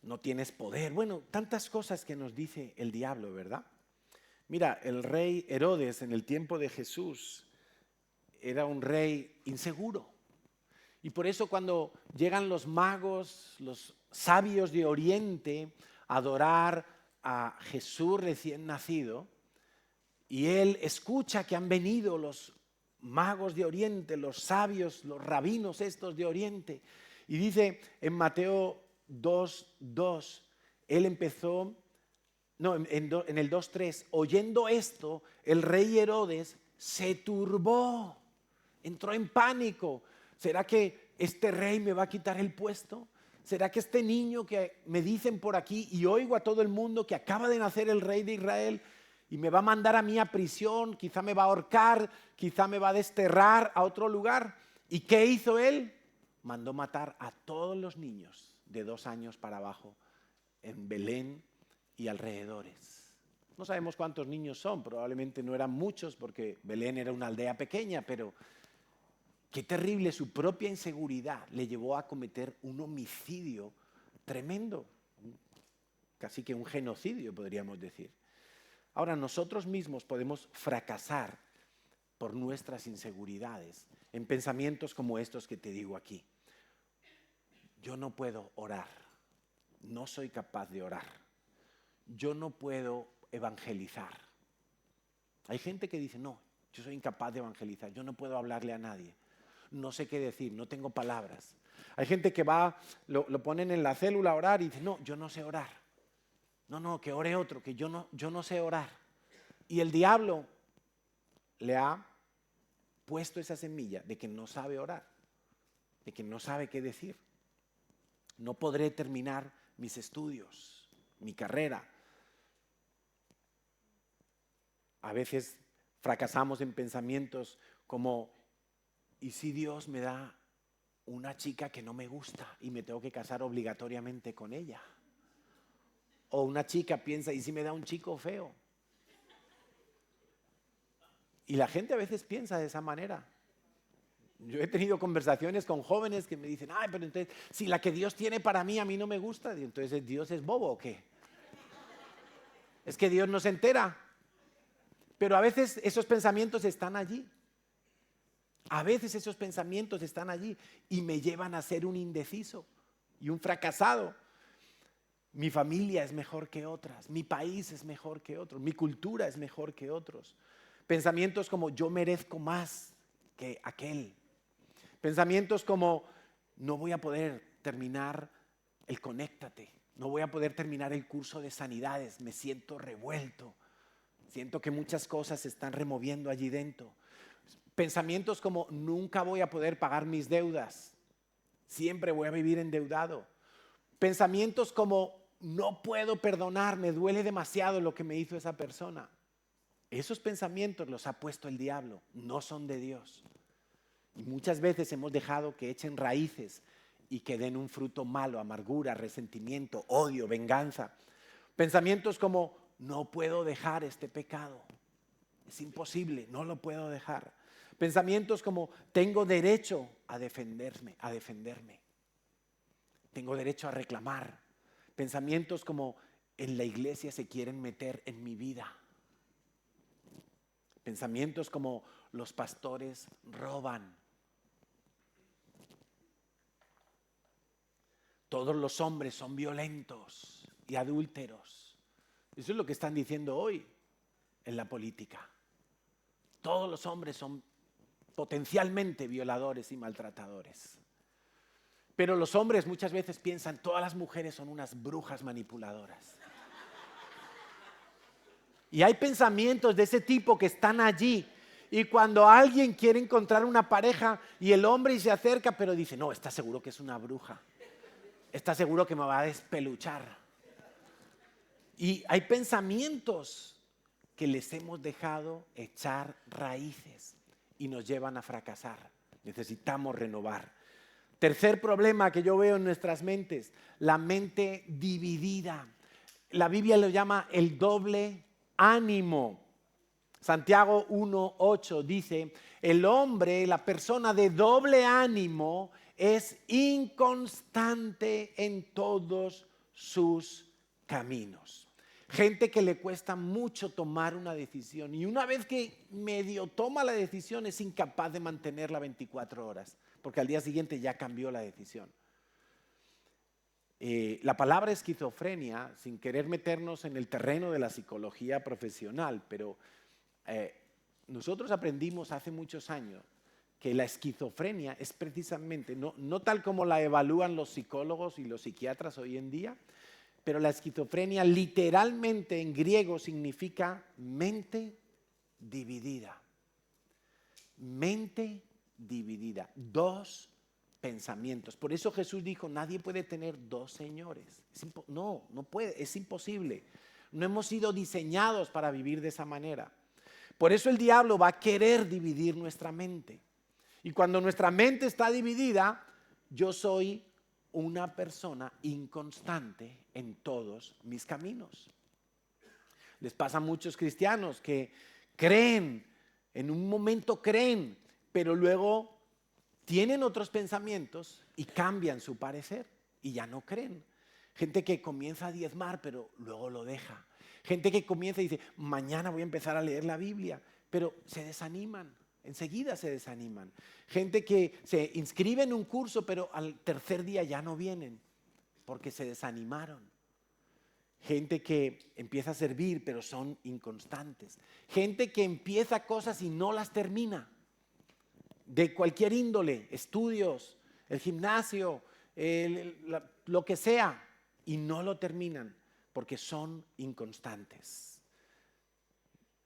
No tienes poder. Bueno, tantas cosas que nos dice el diablo, ¿verdad? Mira, el rey Herodes en el tiempo de Jesús era un rey inseguro. Y por eso cuando llegan los magos, los sabios de Oriente a adorar a Jesús recién nacido, y él escucha que han venido los magos de Oriente, los sabios, los rabinos estos de Oriente, y dice en Mateo 2:2, él empezó, no, en el 2:3, oyendo esto, el rey Herodes se turbó, entró en pánico. ¿Será que este rey me va a quitar el puesto? ¿Será que este niño que me dicen por aquí y oigo a todo el mundo que acaba de nacer el rey de Israel y me va a mandar a mí a prisión, quizá me va a ahorcar, quizá me va a desterrar a otro lugar? ¿Y qué hizo él? Mandó matar a todos los niños de 2 años para abajo en Belén y alrededores. No sabemos cuántos niños son, probablemente no eran muchos porque Belén era una aldea pequeña, pero qué terrible, su propia inseguridad le llevó a cometer un homicidio tremendo, casi que un genocidio podríamos decir. Ahora, nosotros mismos podemos fracasar por nuestras inseguridades en pensamientos como estos que te digo aquí. Yo no puedo orar, no soy capaz de orar, yo no puedo evangelizar. Hay gente que dice, no, yo soy incapaz de evangelizar, yo no puedo hablarle a nadie, no sé qué decir, no tengo palabras. Hay gente que va, lo ponen en la célula a orar y dice, no, yo no sé orar. No, que ore otro, que yo no sé orar. Y el diablo le ha puesto esa semilla de que no sabe orar, de que no sabe qué decir. No podré terminar mis estudios, mi carrera. A veces fracasamos en pensamientos como, ¿y si Dios me da una chica que no me gusta y me tengo que casar obligatoriamente con ella? O una chica piensa, ¿y si me da un chico feo? Y la gente a veces piensa de esa manera. Yo he tenido conversaciones con jóvenes que me dicen, ay, pero entonces, si la que Dios tiene para mí a mí no me gusta, y entonces ¿Dios es bobo o qué? Es que Dios no se entera. Pero a veces esos pensamientos están allí. A veces esos pensamientos están allí y me llevan a ser un indeciso y un fracasado. Mi familia es mejor que otras, mi país es mejor que otros, mi cultura es mejor que otros. Pensamientos como yo merezco más que aquel. Pensamientos como no voy a poder terminar el Conéctate, no voy a poder terminar el curso de sanidades, me siento revuelto, siento que muchas cosas se están removiendo allí dentro. Pensamientos como nunca voy a poder pagar mis deudas, siempre voy a vivir endeudado. Pensamientos como no puedo perdonar, me duele demasiado lo que me hizo esa persona. Esos pensamientos los ha puesto el diablo, no son de Dios. Y muchas veces hemos dejado que echen raíces y que den un fruto malo, amargura, resentimiento, odio, venganza. Pensamientos como no puedo dejar este pecado, es imposible, no lo puedo dejar. Pensamientos como tengo derecho a defenderme, tengo derecho a reclamar. Pensamientos como en la iglesia se quieren meter en mi vida. Pensamientos como los pastores roban. Todos los hombres son violentos y adúlteros. Eso es lo que están diciendo hoy en la política. Todos los hombres son potencialmente violadores y maltratadores. Pero los hombres muchas veces piensan, todas las mujeres son unas brujas manipuladoras. Y hay pensamientos de ese tipo que están allí. Y cuando alguien quiere encontrar una pareja y el hombre se acerca, pero dice, no, está seguro que es una bruja. Está seguro que me va a despeluchar. Y hay pensamientos que les hemos dejado echar raíces y nos llevan a fracasar. Necesitamos renovar. Tercer problema que yo veo en nuestras mentes, la mente dividida. La Biblia lo llama el doble ánimo. Santiago 1:8 dice, el hombre, la persona de doble ánimo, es inconstante en todos sus caminos. Gente que le cuesta mucho tomar una decisión y una vez que medio toma la decisión es incapaz de mantenerla 24 horas, porque al día siguiente ya cambió la decisión. La palabra esquizofrenia, sin querer meternos en el terreno de la psicología profesional, pero nosotros aprendimos hace muchos años que la esquizofrenia es precisamente, no tal como la evalúan los psicólogos y los psiquiatras hoy en día, pero la esquizofrenia literalmente en griego significa mente dividida. Mente dividida, dos pensamientos. Por eso Jesús dijo, nadie puede tener dos señores. No puede, es imposible. No hemos sido diseñados para vivir de esa manera. Por eso el diablo va a querer dividir nuestra mente. Y cuando nuestra mente está dividida, yo soy una persona inconstante en todos mis caminos. Les pasa a muchos cristianos que creen, en un momento creen, pero luego tienen otros pensamientos y cambian su parecer y ya no creen. Gente que comienza a diezmar, pero luego lo deja. Gente que comienza y dice, mañana voy a empezar a leer la Biblia, pero se desaniman, enseguida se desaniman. Gente que se inscribe en un curso, pero al tercer día ya no vienen porque se desanimaron. Gente que empieza a servir, pero son inconstantes. Gente que empieza cosas y no las termina. De cualquier índole, estudios, el gimnasio, lo que sea, y no lo terminan porque son inconstantes.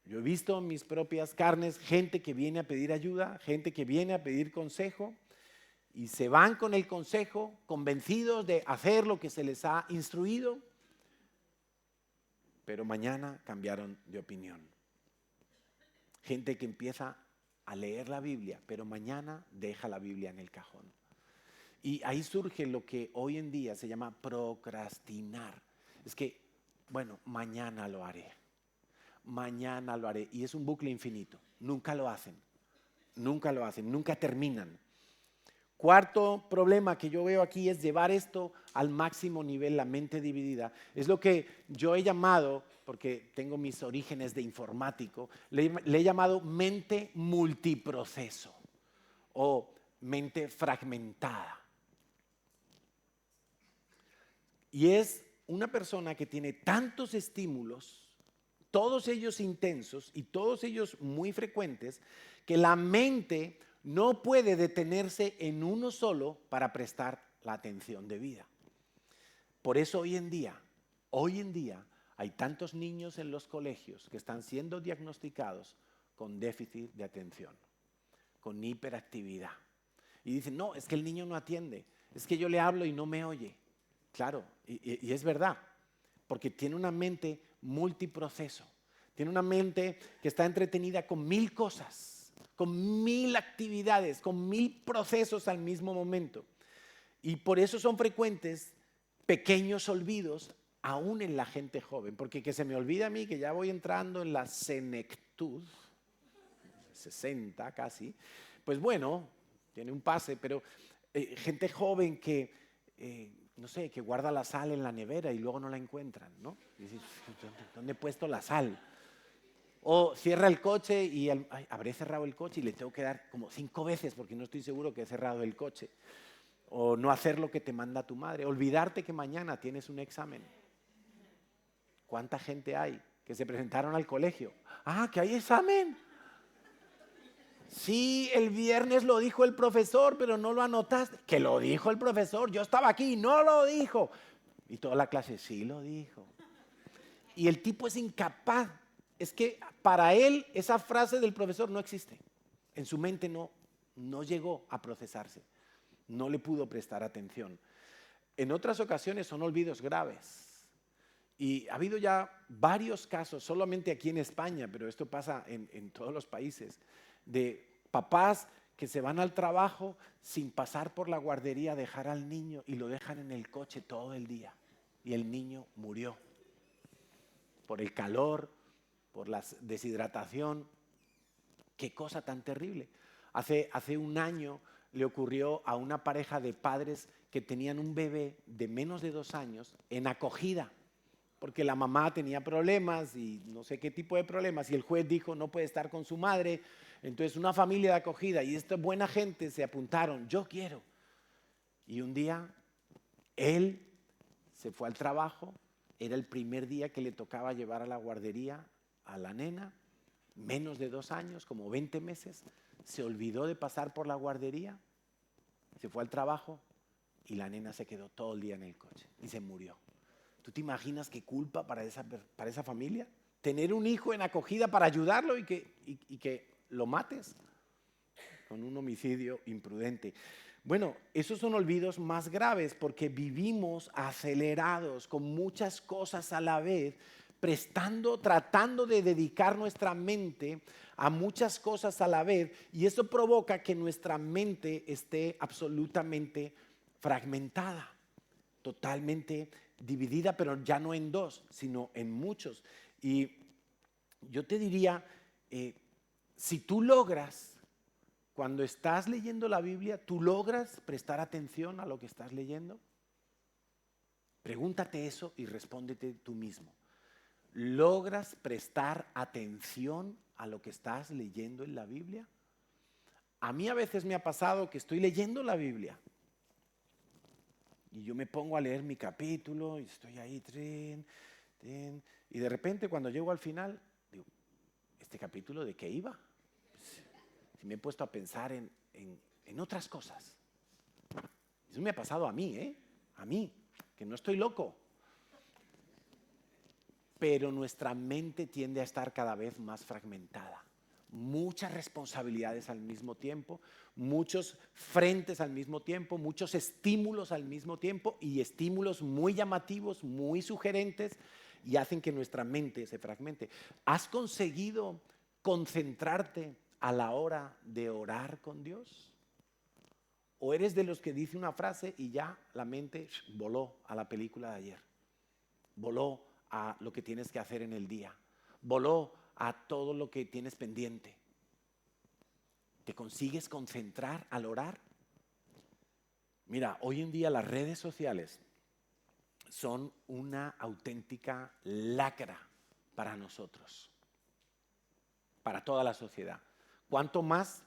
Yo he visto en mis propias carnes gente que viene a pedir ayuda, gente que viene a pedir consejo y se van con el consejo convencidos de hacer lo que se les ha instruido, pero mañana cambiaron de opinión. Gente que empieza a leer la Biblia, pero mañana deja la Biblia en el cajón. Y ahí surge lo que hoy en día se llama procrastinar. Es que, bueno, mañana lo haré. Mañana lo haré. Y es un bucle infinito. Nunca lo hacen. Nunca terminan. Cuarto problema que yo veo aquí es llevar esto al máximo nivel, la mente dividida. Es lo que yo he llamado, porque tengo mis orígenes de informático, le he llamado mente multiproceso o mente fragmentada. Y es una persona que tiene tantos estímulos, todos ellos intensos y todos ellos muy frecuentes, que la mente no puede detenerse en uno solo para prestar la atención debida. Por eso hoy en día hay tantos niños en los colegios que están siendo diagnosticados con déficit de atención. con hiperactividad. Y dicen, no, es que el niño no atiende, es que yo le hablo y no me oye. Claro, y es verdad, porque tiene una mente multiproceso, tiene una mente que está entretenida con 1000 cosas, con 1000 actividades, con 1000 procesos al mismo momento. Y por eso son frecuentes pequeños olvidos aún en la gente joven, porque que se me olvida a mí que ya voy entrando en la senectud, 60 casi, pues bueno, tiene un pase, pero gente joven que, no sé, que guarda la sal en la nevera y luego no la encuentran, ¿no? Y dices, ¿dónde he puesto la sal? O cierra el coche y habré cerrado el coche y le tengo que dar como 5 veces porque no estoy seguro que he cerrado el coche. O no hacer lo que te manda tu madre, olvidarte que mañana tienes un examen. ¿Cuánta gente hay que se presentaron al colegio? Ah, que hay examen. Sí, el viernes lo dijo el profesor, pero no lo anotaste. Que lo dijo el profesor, yo estaba aquí, no lo dijo. Y toda la clase, sí lo dijo. Y el tipo es incapaz. Es que para él esa frase del profesor no existe. En su mente no llegó a procesarse. No le pudo prestar atención. En otras ocasiones son olvidos graves. Y ha habido ya varios casos, solamente aquí en España, pero esto pasa en todos los países, de papás que se van al trabajo sin pasar por la guardería a dejar al niño y lo dejan en el coche todo el día. Y el niño murió por el calor, por la deshidratación. Qué cosa tan terrible. Hace un año le ocurrió a una pareja de padres que tenían un bebé de menos de 2 años en acogida, porque la mamá tenía problemas y no sé qué tipo de problemas, y el juez dijo no puede estar con su madre. Entonces una familia de acogida y esta buena gente se apuntaron, yo quiero. Y un día él se fue al trabajo, era el primer día que le tocaba llevar a la guardería a la nena, menos de 2 años, como 20 meses, se olvidó de pasar por la guardería, se fue al trabajo y la nena se quedó todo el día en el coche y se murió. ¿Tú te imaginas qué culpa para esa familia? Tener un hijo en acogida para ayudarlo y que lo mates con un homicidio imprudente. Bueno, esos son olvidos más graves porque vivimos acelerados con muchas cosas a la vez, tratando de dedicar nuestra mente a muchas cosas a la vez, y eso provoca que nuestra mente esté absolutamente fragmentada, totalmente dividida, pero ya no en 2, sino en muchos. Y yo te diría, si tú logras, cuando estás leyendo la Biblia, ¿tú logras prestar atención a lo que estás leyendo? Pregúntate eso y respóndete tú mismo. ¿Logras prestar atención a lo que estás leyendo en la Biblia? A mí a veces me ha pasado que estoy leyendo la Biblia y yo me pongo a leer mi capítulo y estoy ahí, y de repente cuando llego al final, digo, ¿este capítulo de qué iba? Si me he puesto a pensar en otras cosas. Eso me ha pasado a mí, a mí, que no estoy loco. Pero nuestra mente tiende a estar cada vez más fragmentada. Muchas responsabilidades al mismo tiempo, muchos frentes al mismo tiempo, muchos estímulos al mismo tiempo, y estímulos muy llamativos, muy sugerentes, y hacen que nuestra mente se fragmente. ¿Has conseguido concentrarte a la hora de orar con Dios? ¿O eres de los que dice una frase y ya la mente voló a la película de ayer? Voló a lo que tienes que hacer en el día. Voló a todo lo que tienes pendiente. ¿Te consigues concentrar al orar? Mira, hoy en día las redes sociales son una auténtica lacra para nosotros, para toda la sociedad. ¿Cuánto más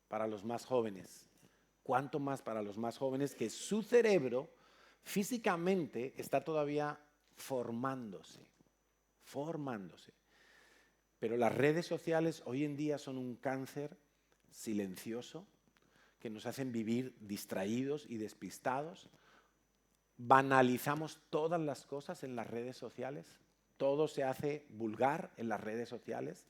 para los más jóvenes? ¿Cuánto más para los más jóvenes que su cerebro físicamente está todavía formándose? Pero las redes sociales hoy en día son un cáncer silencioso que nos hacen vivir distraídos y despistados. Banalizamos todas las cosas en las redes sociales. Todo se hace vulgar en las redes sociales.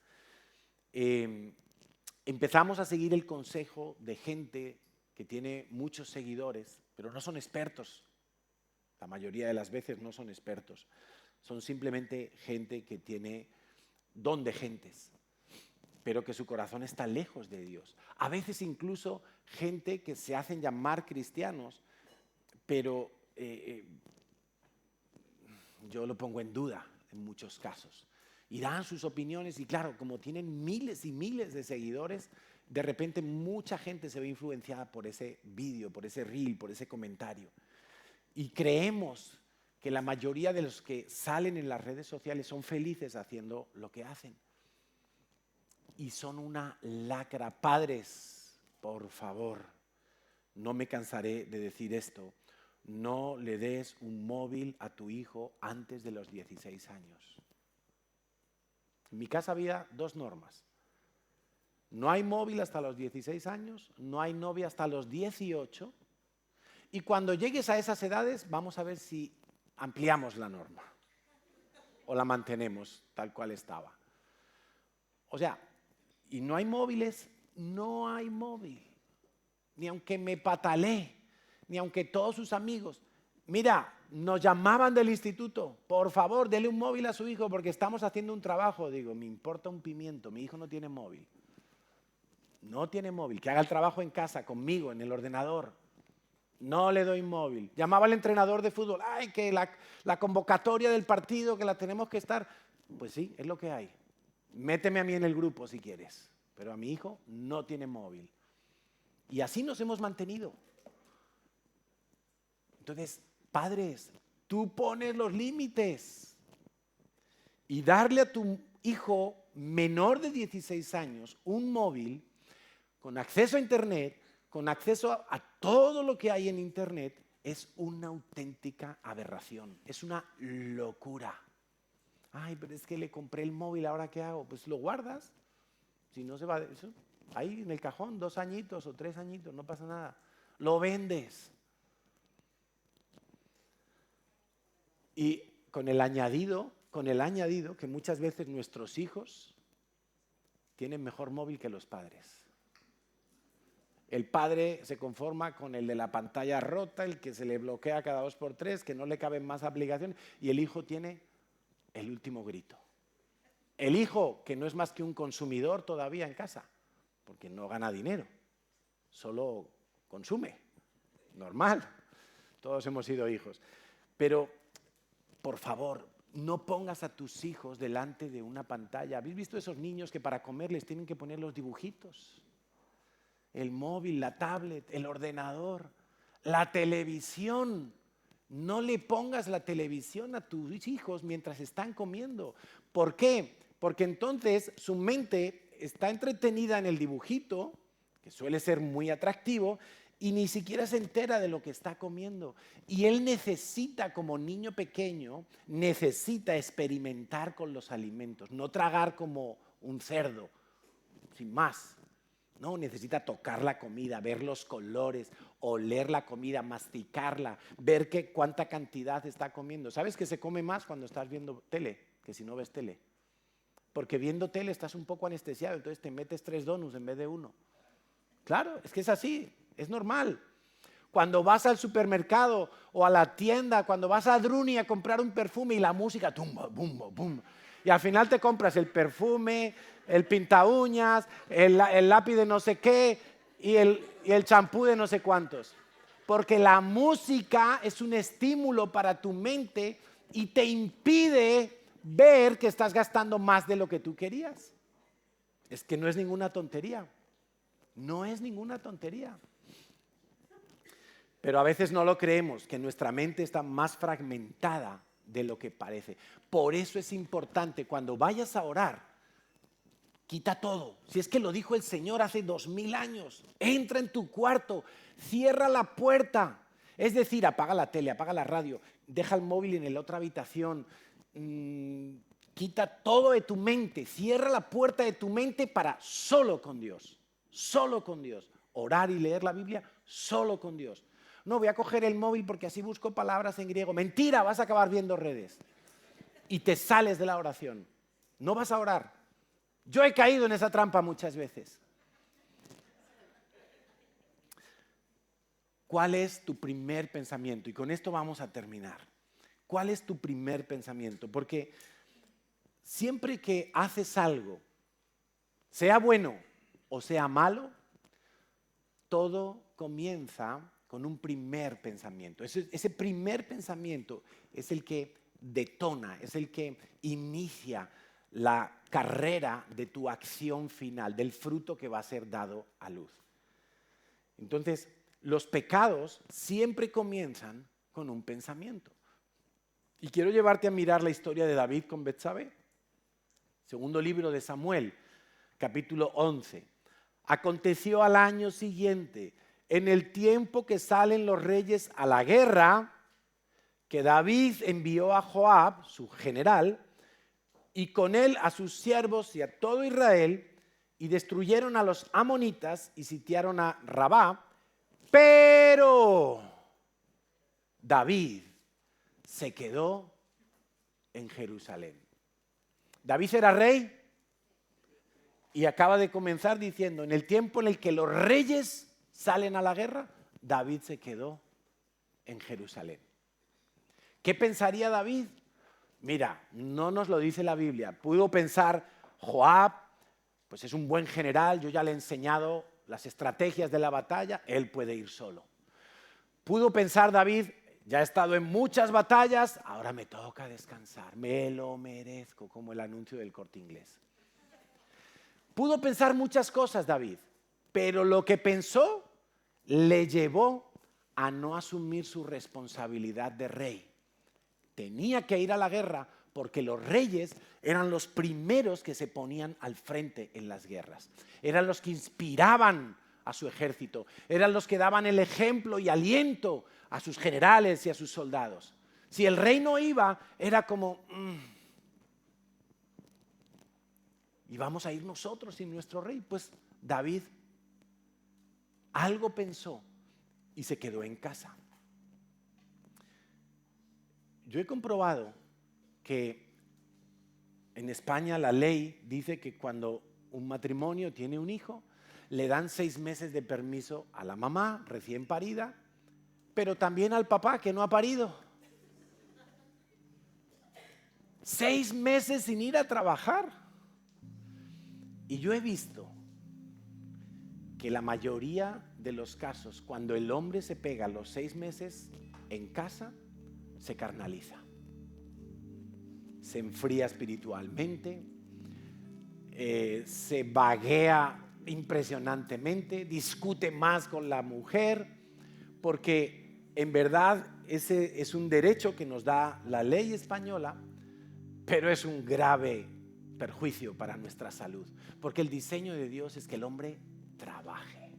empezamos a seguir el consejo de gente que tiene muchos seguidores, pero no son expertos. La mayoría de las veces no son expertos. Son simplemente gente que tiene don de gentes, pero que su corazón está lejos de Dios. A veces incluso gente que se hacen llamar cristianos, pero yo lo pongo en duda en muchos casos. Y dan sus opiniones y claro, como tienen miles y miles de seguidores, de repente mucha gente se ve influenciada por ese vídeo, por ese reel, por ese comentario. Y creemos que la mayoría de los que salen en las redes sociales son felices haciendo lo que hacen. Y son una lacra. Padres, por favor, no me cansaré de decir esto. No le des un móvil a tu hijo antes de los 16 años. En mi casa había 2 normas. No hay móvil hasta los 16 años, no hay novia hasta los 18. Y cuando llegues a esas edades, vamos a ver si ampliamos la norma o la mantenemos tal cual estaba. O sea, y no hay móviles, no hay móvil. Ni aunque me patalee, ni aunque todos sus amigos. Mira, nos llamaban del instituto, por favor, dele un móvil a su hijo porque estamos haciendo un trabajo. Digo, me importa un pimiento, mi hijo no tiene móvil. No tiene móvil, que haga el trabajo en casa, conmigo, en el ordenador. No le doy móvil. Llamaba al entrenador de fútbol, ay, que la convocatoria del partido, que la tenemos que estar. Pues sí, es lo que hay. Méteme a mí en el grupo si quieres, pero a mi hijo no tiene móvil. Y así nos hemos mantenido. Entonces, padres, tú pones los límites. Y darle a tu hijo menor de 16 años un móvil con acceso a Internet, con acceso a todo lo que hay en Internet, es una auténtica aberración, es una locura. Ay, pero es que le compré el móvil, ¿ahora qué hago? Pues lo guardas, si no se va, eso, ahí en el cajón, 2 añitos o 3 añitos, no pasa nada. Lo vendes. Y con el añadido que muchas veces nuestros hijos tienen mejor móvil que los padres. El padre se conforma con el de la pantalla rota, el que se le bloquea cada 2x3, que no le caben más aplicaciones, y el hijo tiene el último grito. El hijo, que no es más que un consumidor todavía en casa, porque no gana dinero, solo consume, normal, todos hemos sido hijos. Pero, por favor, no pongas a tus hijos delante de una pantalla. ¿Habéis visto esos niños que para comer les tienen que poner los dibujitos? El móvil, la tablet, el ordenador, la televisión. No le pongas la televisión a tus hijos mientras están comiendo. ¿Por qué? Porque entonces su mente está entretenida en el dibujito, que suele ser muy atractivo, y ni siquiera se entera de lo que está comiendo. Y él necesita, como niño pequeño, necesita experimentar con los alimentos, no tragar como un cerdo, sin más. No, necesita tocar la comida, ver los colores, oler la comida, masticarla, ver cuánta cantidad está comiendo. ¿Sabes que se come más cuando estás viendo tele que si no ves tele? Porque viendo tele estás un poco anestesiado, entonces te metes 3 donuts en vez de 1. Claro, es que es así, es normal. Cuando vas al supermercado o a la tienda, cuando vas a Druni a comprar un perfume y la música, tumba, bum, bum. Y al final te compras el perfume, el pinta uñas, el lápiz de no sé qué y el champú de no sé cuántos. Porque la música es un estímulo para tu mente y te impide ver que estás gastando más de lo que tú querías. Es que no es ninguna tontería. No es ninguna tontería. Pero a veces no lo creemos, que nuestra mente está más fragmentada de lo que parece. Por eso es importante cuando vayas a orar, quita todo. Si es que lo dijo el Señor hace 2000 años. Entra en tu cuarto, cierra la puerta. Es decir, apaga la tele, apaga la radio, deja el móvil en la otra habitación. Quita todo de tu mente, cierra la puerta de tu mente para solo con Dios. Solo con Dios. Orar y leer la Biblia solo con Dios. No, voy a coger el móvil porque así busco palabras en griego. Mentira, vas a acabar viendo redes. Y te sales de la oración. No vas a orar. Yo he caído en esa trampa muchas veces. ¿Cuál es tu primer pensamiento? Y con esto vamos a terminar. ¿Cuál es tu primer pensamiento? Porque siempre que haces algo, sea bueno o sea malo, todo comienza con un primer pensamiento. Ese primer pensamiento es el que detona, es el que inicia la carrera de tu acción final, del fruto que va a ser dado a luz. Entonces, los pecados siempre comienzan con un pensamiento. Y quiero llevarte a mirar la historia de David con Betsabé. Segundo libro de Samuel, capítulo 11. Aconteció al año siguiente, en el tiempo que salen los reyes a la guerra, que David envió a Joab, su general, y con él a sus siervos y a todo Israel, y destruyeron a los amonitas y sitiaron a Rabá, pero David se quedó en Jerusalén. David era rey y acaba de comenzar diciendo, en el tiempo en el que los reyes salen a la guerra, David se quedó en Jerusalén. ¿Qué pensaría David? Mira, no nos lo dice la Biblia. Pudo pensar, Joab, pues es un buen general, yo ya le he enseñado las estrategias de la batalla, él puede ir solo. Pudo pensar David, ya he estado en muchas batallas, ahora me toca descansar, me lo merezco, como el anuncio del Corte Inglés. Pudo pensar muchas cosas David, pero lo que pensó le llevó a no asumir su responsabilidad de rey. Tenía que ir a la guerra porque los reyes eran los primeros que se ponían al frente en las guerras. Eran los que inspiraban a su ejército, eran los que daban el ejemplo y aliento a sus generales y a sus soldados. Si el rey no iba, era como, ¿y vamos a ir nosotros sin nuestro rey? Pues David algo pensó y se quedó en casa. Yo he comprobado que en España la ley dice que cuando un matrimonio tiene un hijo, le dan 6 meses de permiso a la mamá recién parida, pero también al papá que no ha parido. 6 meses sin ir a trabajar. Y yo he visto que la mayoría de los casos, cuando el hombre se pega los 6 meses en casa, se carnaliza, se enfría espiritualmente, se vaguea impresionantemente, discute más con la mujer, porque en verdad ese es un derecho que nos da la ley española, pero es un grave perjuicio para nuestra salud, porque el diseño de Dios es que el hombre trabaje,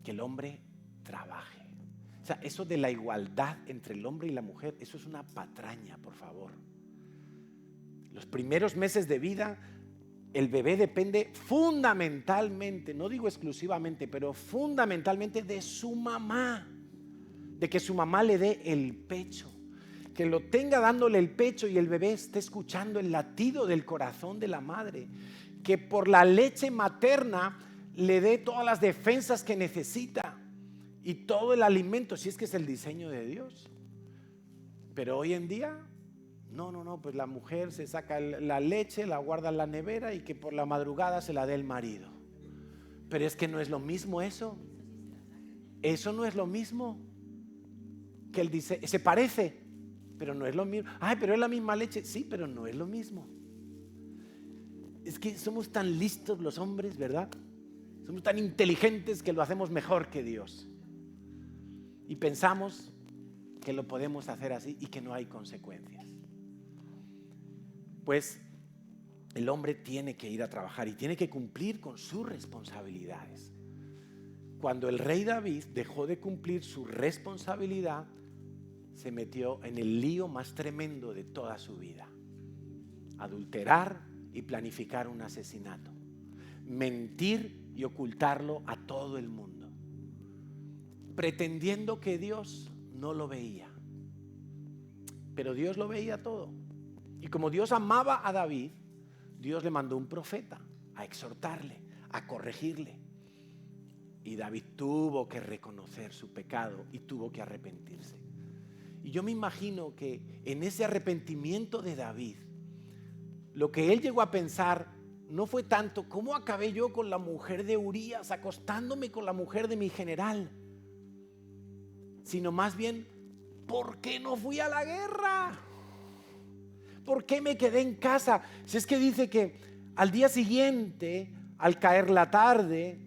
que el hombre trabaje. O sea, eso de la igualdad entre el hombre y la mujer, eso es una patraña, por favor. Los primeros meses de vida, el bebé depende fundamentalmente, no digo exclusivamente, pero fundamentalmente de su mamá, de que su mamá le dé el pecho, que lo tenga dándole el pecho y el bebé esté escuchando el latido del corazón de la madre, que por la leche materna le dé todas las defensas que necesita y todo el alimento, si es que es el diseño de Dios. Pero hoy en día, no, pues la mujer se saca la leche, la guarda en la nevera y que por la madrugada se la dé el marido. Pero es que no es lo mismo eso. Eso no es lo mismo que el diseño. Se parece, pero no es lo mismo. Ay, pero es la misma leche. Sí, pero no es lo mismo. Es que somos tan listos los hombres, ¿verdad? Somos tan inteligentes que lo hacemos mejor que Dios. Y pensamos que lo podemos hacer así y que no hay consecuencias. Pues el hombre tiene que ir a trabajar y tiene que cumplir con sus responsabilidades. Cuando el rey David dejó de cumplir su responsabilidad, se metió en el lío más tremendo de toda su vida. Adulterar y planificar un asesinato. Mentir y ocultarlo a todo el mundo. Pretendiendo que Dios no lo veía. Pero Dios lo veía todo. Y como Dios amaba a David, Dios le mandó un profeta a exhortarle, a corregirle. Y David tuvo que reconocer su pecado y tuvo que arrepentirse. Y yo me imagino que en ese arrepentimiento de David, lo que él llegó a pensar no fue tanto cómo acabé yo con la mujer de Urías, acostándome con la mujer de mi general, sino más bien, ¿por qué no fui a la guerra? ¿Por qué me quedé en casa? Si es que dice que al día siguiente, al caer la tarde,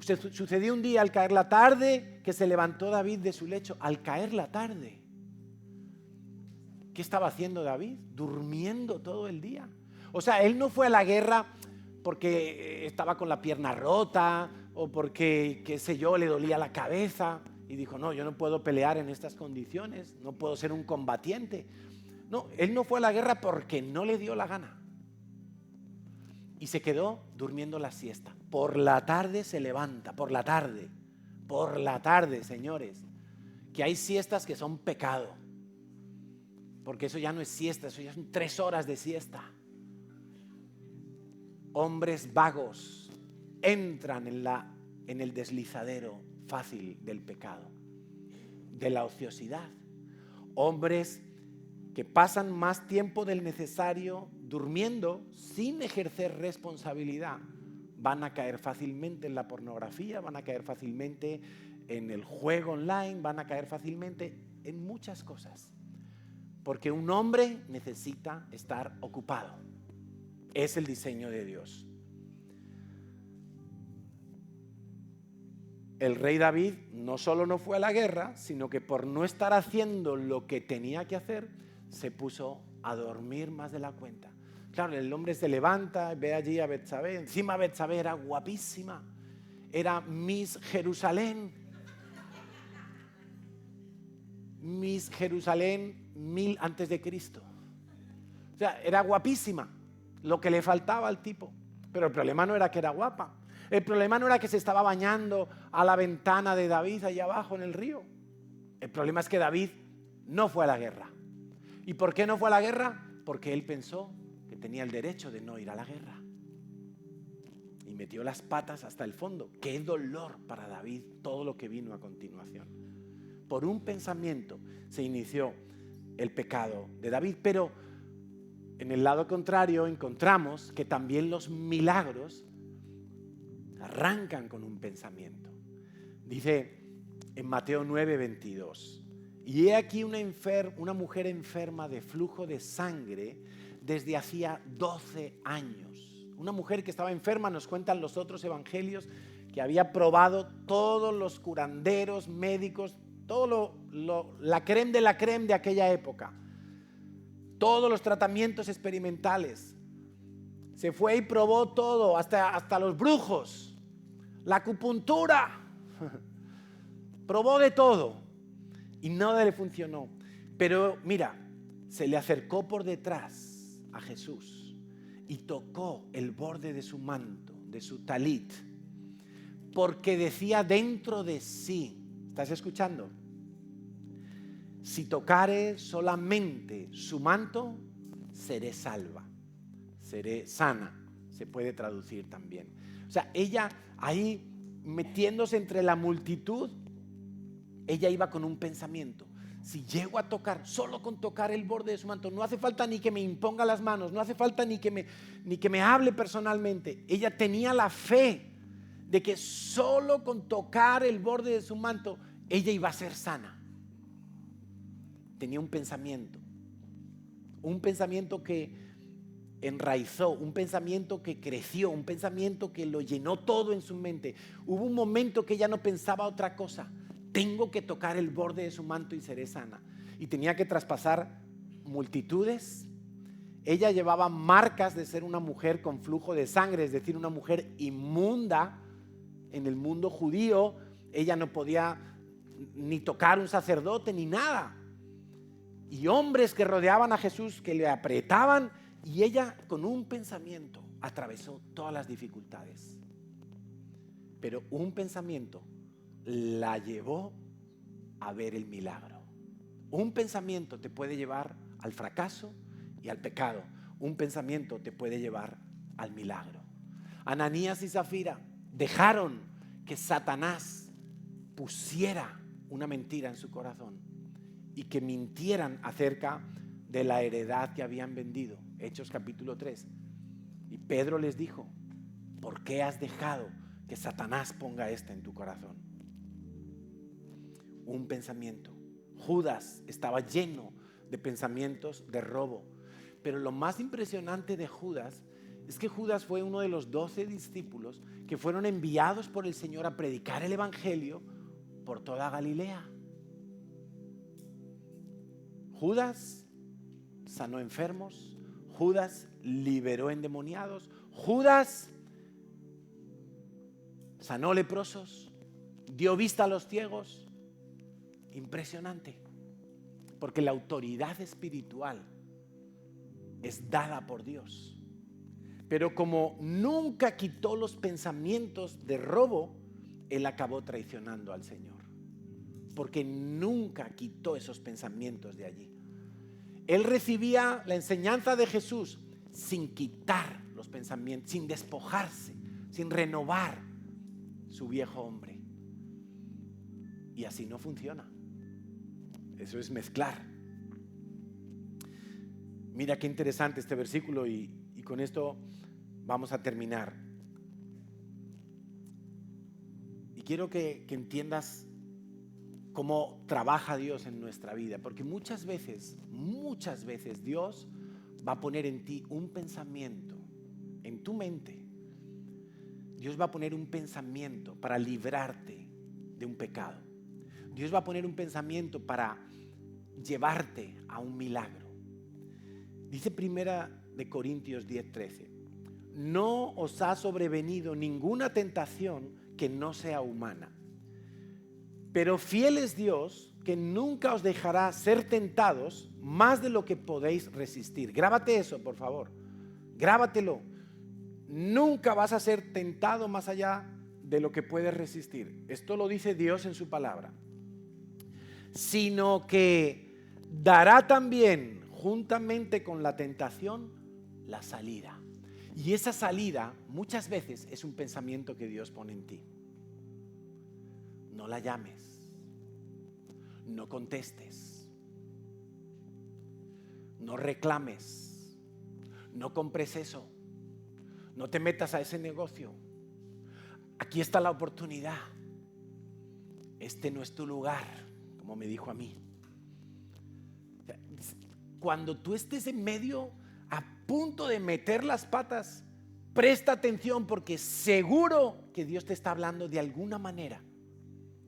sucedió un día al caer la tarde que se levantó David de su lecho. Al caer la tarde, ¿qué estaba haciendo David? Durmiendo todo el día. O sea, él no fue a la guerra porque estaba con la pierna rota o porque, qué sé yo, le dolía la cabeza y dijo, no, yo no puedo pelear en estas condiciones, no puedo ser un combatiente. No, él no fue a la guerra porque no le dio la gana. Y se quedó durmiendo la siesta. Por la tarde se levanta, por la tarde, señores, que hay siestas que son pecado. Porque eso ya no es siesta, eso ya son 3 horas de siesta. Hombres vagos entran en el deslizadero fácil del pecado, de la ociosidad. Hombres que pasan más tiempo del necesario durmiendo sin ejercer responsabilidad, van a caer fácilmente en la pornografía, van a caer fácilmente en el juego online, van a caer fácilmente en muchas cosas. Porque un hombre necesita estar ocupado. Es el diseño de Dios. El rey David no solo no fue a la guerra, sino que por no estar haciendo lo que tenía que hacer, se puso a dormir más de la cuenta. Claro, el hombre se levanta, ve allí a Betsabé. Encima Betsabé era guapísima, era Miss Jerusalén. Miss Jerusalén 1000 antes de Cristo. O sea, era guapísima, lo que le faltaba al tipo. Pero el problema no era que era guapa. El problema no era que se estaba bañando a la ventana de David allá abajo en el río. El problema es que David no fue a la guerra. ¿Y por qué no fue a la guerra? Porque él pensó que tenía el derecho de no ir a la guerra. Y metió las patas hasta el fondo. Qué dolor para David todo lo que vino a continuación. Por un pensamiento se inició el pecado de David. Pero en el lado contrario encontramos que también los milagros arrancan con un pensamiento. Dice en Mateo 9:22. Y he aquí una mujer enferma de flujo de sangre desde hacía 12 años. Una mujer que estaba enferma, nos cuentan los otros evangelios, que había probado todos los curanderos, médicos, todo la crème de la crème de aquella época. Todos los tratamientos experimentales. Se fue y probó todo, hasta los brujos, la acupuntura. Probó de todo. Y nada le funcionó. Pero mira, se le acercó por detrás a Jesús y tocó el borde de su manto, de su talit, porque decía dentro de sí, ¿estás escuchando? Si tocare solamente su manto, seré salva, seré sana, se puede traducir también. O sea, ella ahí metiéndose entre la multitud, ella iba con un pensamiento. Si llego a tocar, solo con tocar el borde de su manto, no hace falta ni que me imponga las manos, no hace falta ni que me hable personalmente. Ella tenía la fe de que solo con tocar el borde de su manto, ella iba a ser sana. Tenía un pensamiento que enraizó, un pensamiento que creció, un pensamiento que lo llenó todo en su mente. Hubo un momento que ella no pensaba otra cosa. Tengo que tocar el borde de su manto y seré sana. Y tenía que traspasar multitudes. Ella llevaba marcas de ser una mujer con flujo de sangre, es decir, una mujer inmunda. En el mundo judío, ella no podía ni tocar un sacerdote ni nada. Y hombres que rodeaban a Jesús, que le apretaban, y ella con un pensamiento atravesó todas las dificultades. Pero un pensamiento la llevó a ver el milagro. Un pensamiento te puede llevar al fracaso y al pecado. Un pensamiento te puede llevar al milagro. Ananías y Zafira dejaron que Satanás pusiera una mentira en su corazón y que mintieran acerca de la heredad que habían vendido. Hechos capítulo 3. Y Pedro les dijo: ¿por qué has dejado que Satanás ponga esto en tu corazón? Un pensamiento. Judas estaba lleno de pensamientos de robo. Pero lo más impresionante de Judas es que Judas fue uno de los 12 discípulos que fueron enviados por el Señor a predicar el evangelio por toda Galilea. Judas sanó enfermos, Judas liberó endemoniados, Judas sanó leprosos, dio vista a los ciegos. Impresionante, porque la autoridad espiritual es dada por Dios. Pero como nunca quitó los pensamientos de robo, él acabó traicionando al Señor, porque nunca quitó esos pensamientos de allí. Él recibía la enseñanza de Jesús sin quitar los pensamientos, sin despojarse, sin renovar su viejo hombre. Y así no funciona. Eso es mezclar. Mira qué interesante este versículo y con esto vamos a terminar. Y quiero que entiendas cómo trabaja Dios en nuestra vida, porque muchas veces Dios va a poner en ti un pensamiento, en tu mente. Dios va a poner un pensamiento para librarte de un pecado. Dios va a poner un pensamiento para llevarte a un milagro. Dice 1 Corintios 10:13: no os ha sobrevenido ninguna tentación que no sea humana, pero fiel es Dios, que nunca os dejará ser tentados más de lo que podéis resistir. Grábate eso, por favor. Grábatelo. Nunca vas a ser tentado más allá de lo que puedes resistir. Esto lo dice Dios en su palabra. Sino que dará también, juntamente con la tentación, la salida. Y esa salida muchas veces es un pensamiento que Dios pone en ti. No la llames, no contestes, no reclames, no compres eso, no te metas a ese negocio. Aquí está la oportunidad. Este no es tu lugar, como me dijo a mí. Cuando tú estés en medio, a punto de meter las patas, presta atención, porque seguro que Dios te está hablando de alguna manera.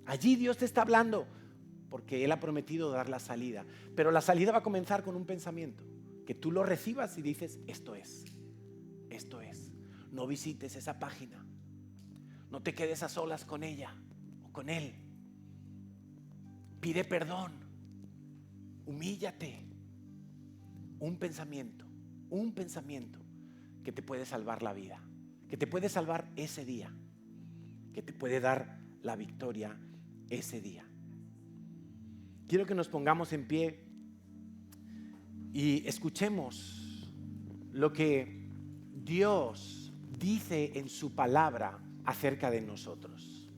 Allí Dios te está hablando porque Él ha prometido dar la salida. Pero la salida va a comenzar con un pensamiento, que tú lo recibas y dices: esto es, esto es. No visites esa página, no te quedes a solas con ella o con él. Pide perdón, humíllate. Un pensamiento que te puede salvar la vida, que te puede salvar ese día, que te puede dar la victoria ese día. Quiero que nos pongamos en pie y escuchemos lo que Dios dice en su palabra acerca de nosotros.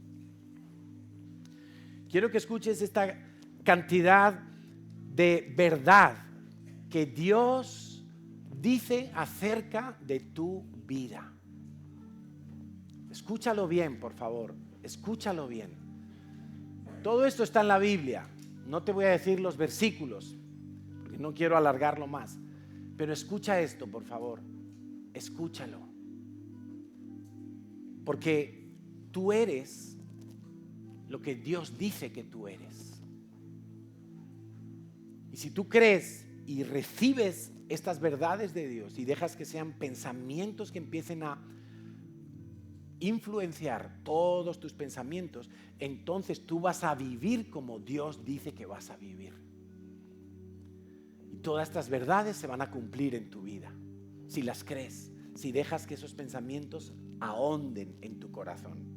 Quiero que escuches esta cantidad de verdad que Dios dice acerca de tu vida. Escúchalo bien, por favor. Escúchalo bien. Todo esto está en la Biblia. No te voy a decir los versículos, porque no quiero alargarlo más. Pero escucha esto, por favor. Escúchalo. Porque tú eres lo que Dios dice que tú eres. Y si tú crees y recibes estas verdades de Dios y dejas que sean pensamientos que empiecen a influenciar todos tus pensamientos, entonces tú vas a vivir como Dios dice que vas a vivir. Y todas estas verdades se van a cumplir en tu vida, si las crees, si dejas que esos pensamientos ahonden en tu corazón.